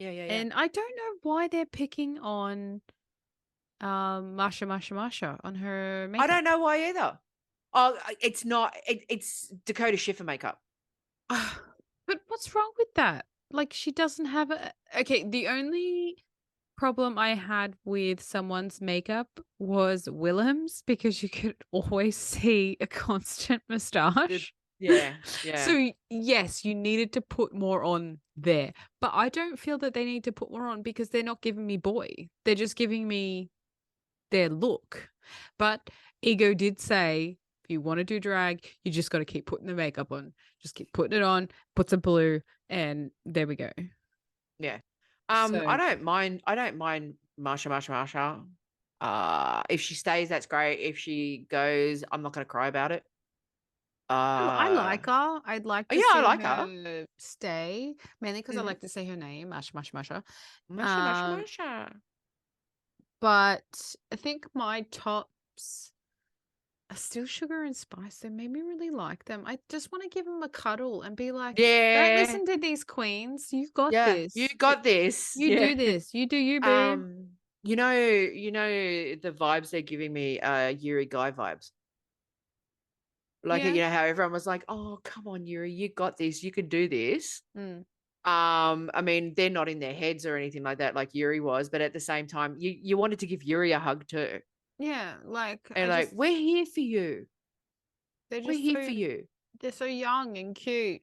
And I don't know why they're picking on Masha on her makeup. I don't know why either. Oh, it's not. It's Dakota Schiffer makeup. But what's wrong with that? Like, she doesn't have a. Okay, the only problem I had with someone's makeup was Willem's, because you could always see a constant moustache. Yeah. So yes, you needed to put more on there, but I don't feel that they need to put more on, because they're not giving me boy. They're just giving me their look. But Ego did say, if you want to do drag, you just got to keep putting the makeup on. Just keep putting it on, put some blue, and there we go. Yeah. So- I don't mind Marsha. If she stays, that's great. If she goes, I'm not going to cry about it. I like her. I'd like to see I like her stay, mainly because I like to say her name, Masha. Marsha. But I think my tops still sugar and spice. They made me really like them. I just want to give them a cuddle and be like, Yeah. don't listen to these queens. You've got Yeah, this. you got this. You Yeah. do this. You do you, boo. You know the vibes they're giving me are Yuri Guy vibes. Like, Yeah. you know how everyone was like, "Oh, come on, Yuri, you got this. You can do this." Mm. I mean, they're not in their heads or anything like that, like Yuri was, but at the same time, you wanted to give Yuri a hug too. Yeah, like And like, we're here for you. They're We're just here for you. They're so young and cute.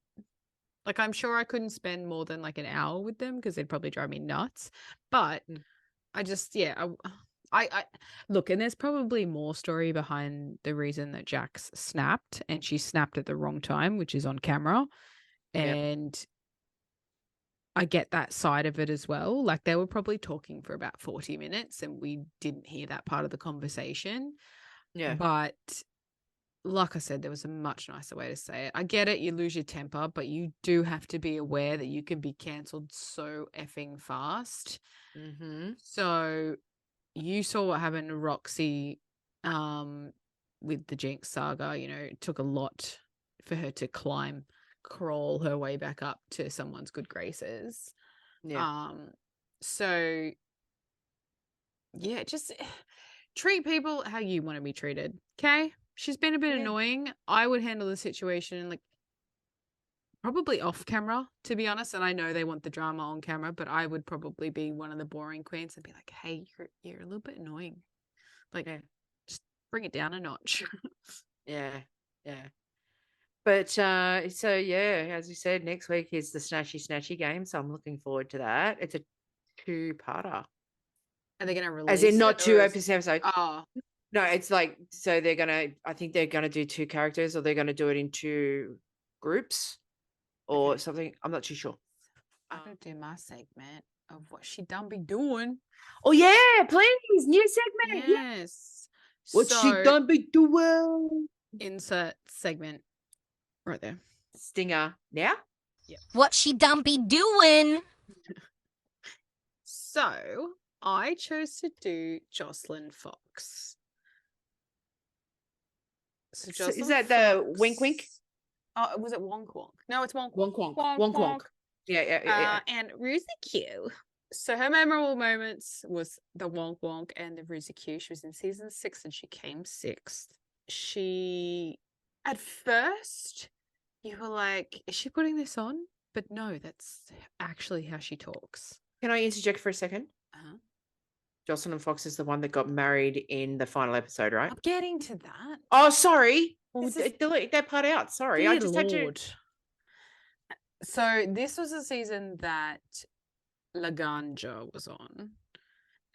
Like, I'm sure I couldn't spend more than like an hour with them because they'd probably drive me nuts. But I just, I look, and there's probably more story behind the reason that Jax snapped, and she snapped at the wrong time, which is on camera. And I get that side of it as well. Like, they were probably talking for about 40 minutes and we didn't hear that part of the conversation. Yeah. But like I said, there was a much nicer way to say it. I get it. You lose your temper, but you do have to be aware that you can be cancelled so effing fast. Mm-hmm. So you saw what happened to Roxy with the Jinx saga. You know, it took a lot for her to crawl her way back up to someone's good graces. Yeah. So yeah, just treat people how you want to be treated. Okay? She's been a bit annoying. I would handle the situation like probably off camera, to be honest. And I know they want the drama on camera, but I would probably be one of the boring queens and be like, "Hey, you're a little bit annoying. Like, just bring it down a notch." Yeah. But so yeah, as you said, next week is the Snatchy game, so I'm looking forward to that. It's a 2-parter. Are they gonna release as in not it, 2 or episodes? Oh. No, it's like, so I think they're gonna do 2 characters, or they're gonna do it in 2 groups or something. I'm not too sure. I'm gonna do my segment of what she done be doing. Oh yeah, please, new segment. Yes. What she done be doing? Insert segment right there. Stinger now. Yeah. What she done be doing? So I chose to do Jocelyn Fox. So is that the wink wink? Oh, was it Wonk Wonk? No, it's Wonk Wonk Wonk. Wonk. Wonk Wonk. Yeah. And Ruzy Q. So her memorable moments was the Wonk Wonk and the Ruzy Q. She was in season 6 and she came 6th. She, at first, you were like, is she putting this on? But no, that's actually how she talks. Can I interject for a second? Jocelyn Fox is the one that got married in the final episode, right? I'm getting to that. Oh, sorry. Delete that part out. Sorry. Dear I just had to. Lord. So this was a season that Laganja was on.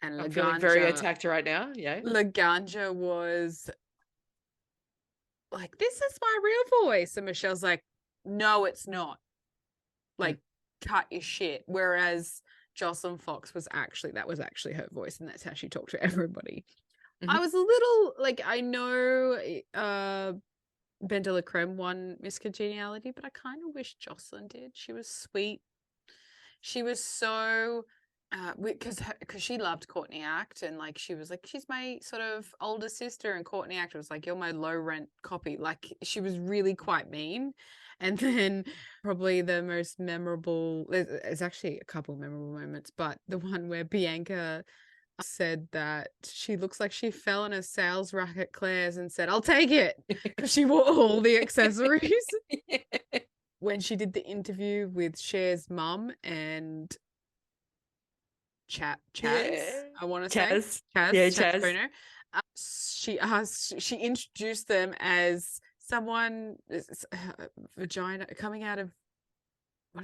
And I'm feeling very attacked right now. Yeah. Laganja was like, this is my real voice. And Michelle's like, no, it's not. Like, cut your shit. Whereas Jocelyn Fox was actually her voice, and that's how she talked to everybody. I was a little like, I know Ben de la Creme won Miss Congeniality, but I kind of wish Jocelyn did. She was sweet. She was so because she loved Courtney Act, and like she was like, she's my sort of older sister, and Courtney Act was like, you're my low rent copy. Like, she was really quite mean. And then probably the most memorable, there's actually a couple of memorable moments, but the one where Bianca said that she looks like she fell in a sales rack at Claire's and said, I'll take it, because she wore all the accessories. When she did the interview with Cher's mum and Chaz, I want to say. Chaz Bono. She introduced them as someone, vagina coming out of,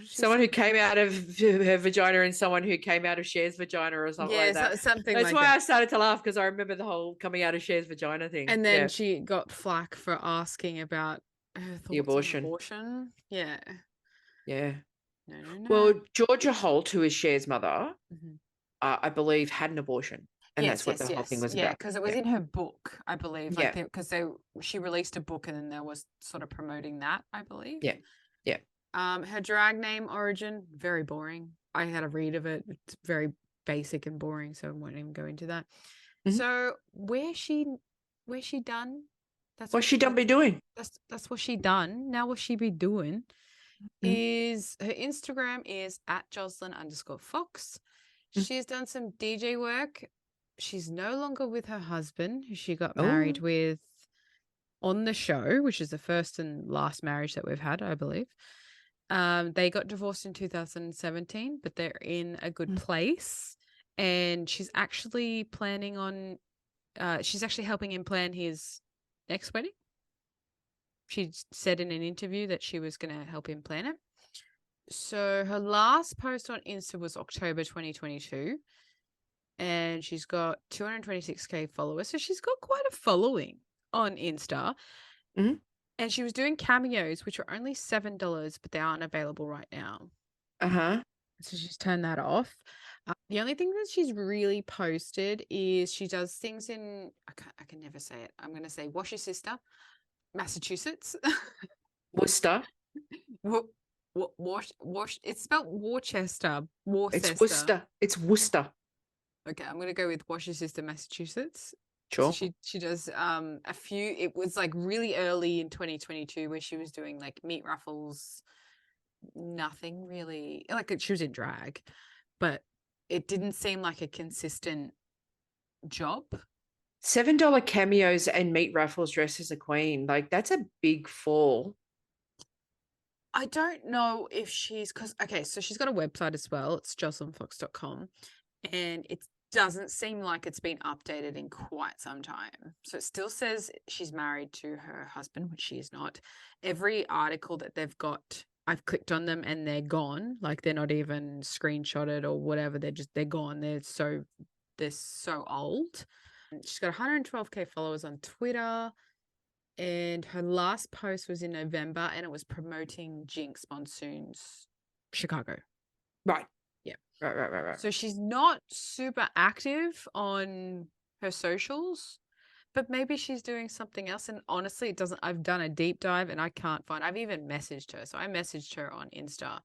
someone who came out of her vagina and someone who came out of Cher's vagina or something like that. Something That's like why that. I started to laugh, because I remember the whole coming out of Cher's vagina thing. And then she got flack for asking about her thoughts the abortion. on abortion. Yeah. Yeah. No. Well, Georgia Holt, who is Cher's mother, I believe had an abortion. And that's what the whole thing was about. Yeah, because it was in her book, I believe. Like, because she released a book and then there was sort of promoting that, I believe. Yeah. Her drag name origin, very boring. I had a read of it. It's very basic and boring, so I won't even go into that. So where's she done? That's What's she done be doing? That's what she done. Now what she be doing is her Instagram is at Jocelyn_Fox. She's done some DJ work. She's no longer with her husband, who she got married with on the show, which is the first and last marriage that we've had, I believe. They got divorced in 2017, but they're in a good place. And she's actually planning on, she's actually helping him plan his next wedding. She said in an interview that she was going to help him plan it. So her last post on Insta was October 2022. And she's got 226K followers. So she's got quite a following on Insta. And she was doing cameos, which were only $7, but they aren't available right now. So she's turned that off. The only thing that she's really posted is she does things in, I can never say it. I'm going to say Worcester, Massachusetts. Worcester. It's spelled Worcester. It's Worcester. It's Worcester. Okay, I'm going to go with Worcester, Massachusetts. Sure. So she does a few. It was like really early in 2022 where she was doing like meat ruffles. Nothing really, like she was in drag, but it didn't seem like a consistent job. $7 cameos and meat ruffles dressed as a queen. Like, that's a big fall. I don't know if she's, so she's got a website as well. It's jocelynfox.com, and it doesn't seem like it's been updated in quite some time. So it still says she's married to her husband, which she is not. Every article that they've got, I've clicked on them and they're gone. Like, they're not even screenshotted or whatever. They're gone. They're so old. She's got 112K followers on Twitter. And her last post was in November, and it was promoting Jinx Monsoon's Chicago. Right. Yeah. Right. So she's not super active on her socials, but maybe she's doing something else. And honestly, I've done a deep dive and I can't find, I've even messaged her. So I messaged her on Insta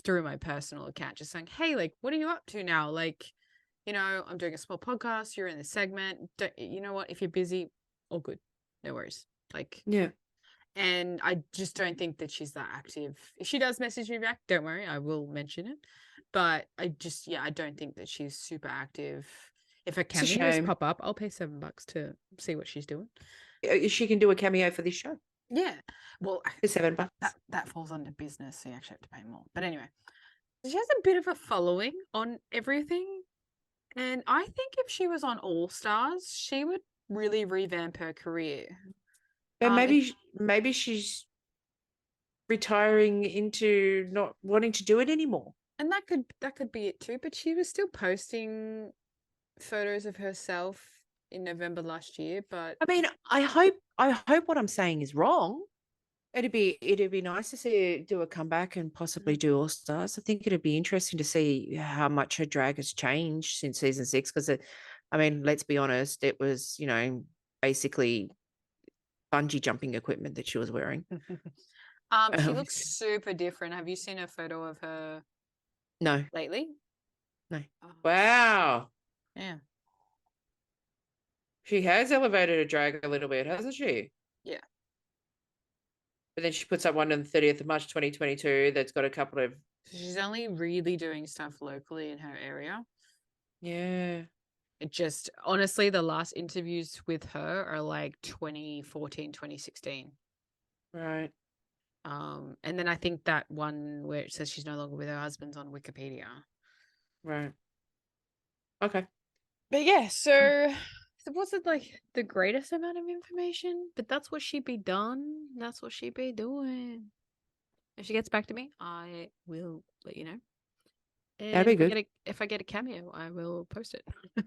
through my personal account, just saying, hey, like, what are you up to now? Like, you know, I'm doing a small podcast. You're in the segment. You know what? If you're busy, all good. No worries. Like, yeah. And I just don't think that she's that active. If she does message me back, don't worry, I will mention it. But I don't think that she's super active. If her cameos pop up, I'll pay $7 to see what she's doing. She can do a cameo for this show. Yeah. Well, for $7. That falls under business, so you actually have to pay more. But anyway, she has a bit of a following on everything. And I think if she was on All Stars, she would really revamp her career. But maybe she's retiring into not wanting to do it anymore. And that could be it too. But she was still posting photos of herself in November last year. But I mean, I hope what I'm saying is wrong. It'd be nice to see her do a comeback and possibly do All Stars. I think it'd be interesting to see how much her drag has changed since season 6. Because I mean, let's be honest, it was, you know, basically bungee jumping equipment that she was wearing. She looks super different. Have you seen a photo of her? No. Lately? No. Oh. Wow. Yeah. She has elevated her drag a little bit, hasn't she? Yeah. But then she puts up one on the 30th of March 2022 that's got a couple of... She's only really doing stuff locally in her area. Yeah. It just, honestly, the last interviews with her are like 2014, 2016. Right. And then I think that one where it says she's no longer with her husband's on Wikipedia. Right. Okay. But yeah, so it wasn't like the greatest amount of information, but that's what she'd be done. That's what she'd be doing. If she gets back to me, I will let you know. And That'd be good. If I get a cameo, I will post it.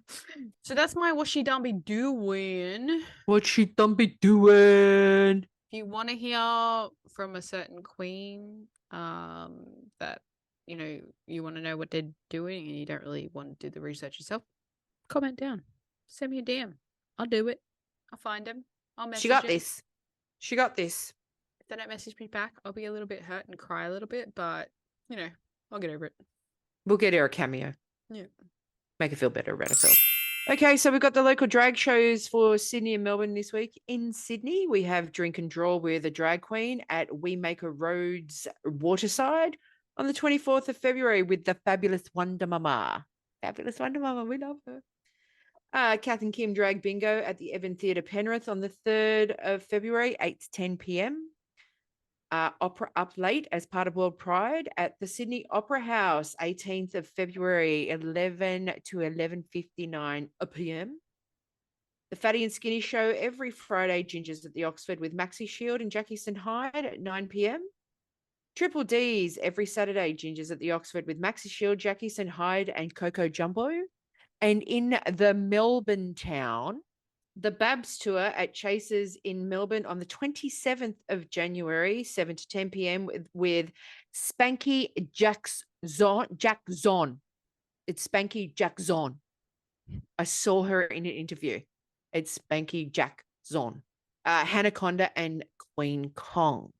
So that's my what she done be doing. What she done be doing? If you want to hear from a certain queen, that, you know, you want to know what they're doing and you don't really want to do the research yourself, comment down. Send me a DM. I'll do it. I'll find them. I'll message She got them. this. She got this. If they don't message me back, I'll be a little bit hurt and cry a little bit, but, you know, I'll get over it. We'll get her a cameo. Yeah. Make her feel better about herself. Okay, so we've got the local drag shows for Sydney and Melbourne this week. In Sydney, we have Drink and Draw with a drag queen at We Maker Roads Waterside on the 24th of February with the fabulous Wonder Mama. Fabulous Wonder Mama, we love her. Kath and Kim Drag Bingo at the Evan Theatre Penrith on the 3rd of February, 8 to 10 p.m. Opera Up Late as part of World Pride at the Sydney Opera House, 18th of February, 11 to 11:59 p.m. The Fatty and Skinny Show every Friday, Gingers at the Oxford with Maxi Shield and Jackieson Hyde at 9 p.m. Triple D's every Saturday, Gingers at the Oxford with Maxi Shield, Jackieson Hyde and Coco Jumbo. And in the Melbourne town, the Babs Tour at Chasers in Melbourne on the 27th of January, 7 to 10 p.m. with Spanky Jack Zon. It's Spanky Jack Zon. I saw her in an interview. It's Spanky Jack Zon. Hanaconda and Queen Kong.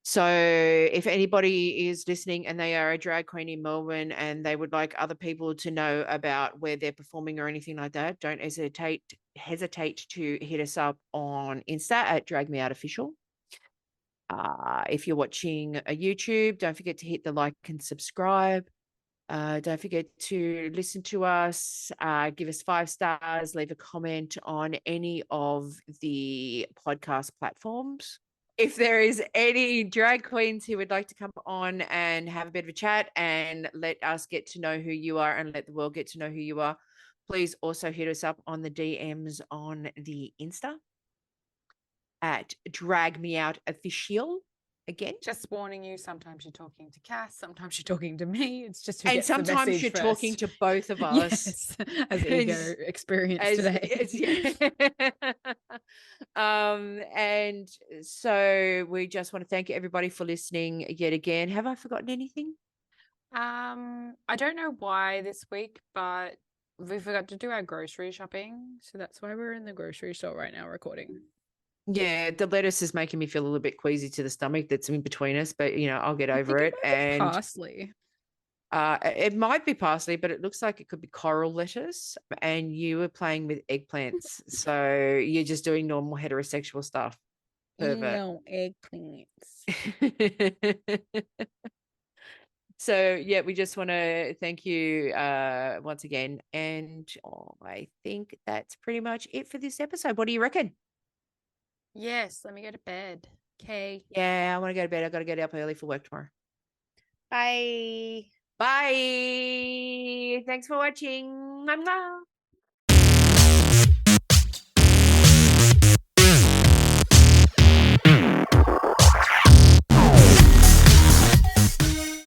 So if anybody is listening and they are a drag queen in Melbourne and they would like other people to know about where they're performing or anything like that, don't hesitate to hit us up on Insta at DragMeOutOfficial. If you're watching a YouTube, don't forget to hit the like and subscribe. Don't forget to listen to us, give us 5 stars, leave a comment on any of the podcast platforms. If there is any drag queens who would like to come on and have a bit of a chat and let us get to know who you are and let the world get to know who you are, please also hit us up on the DMs on the Insta at DragMeOutOfficial. Again, Just warning you, sometimes you're talking to Cass, sometimes you're talking to me. It's just who and gets the sometimes message you're first. talking to both of us. Yes, as Ego experienced today. And so we just want to thank everybody for listening yet again. Have I forgotten anything? I don't know why this week, but we forgot to do our grocery shopping, so that's why we're in the grocery store right now recording. Yeah, the lettuce is making me feel a little bit queasy to the stomach that's in between us, but I'll get over it. And Parsley. it might be parsley, but it looks like it could be coral lettuce. And you were playing with eggplants, so you're just doing normal heterosexual stuff. Pervert. No eggplants. So yeah, we just want to thank you once again, and I think that's pretty much it for this episode. What do you reckon? Yes, let me go to bed. Okay. Yeah, I want to go to bed. I got to get up early for work tomorrow. Bye. Bye. Thanks for watching. Mwah, mwah.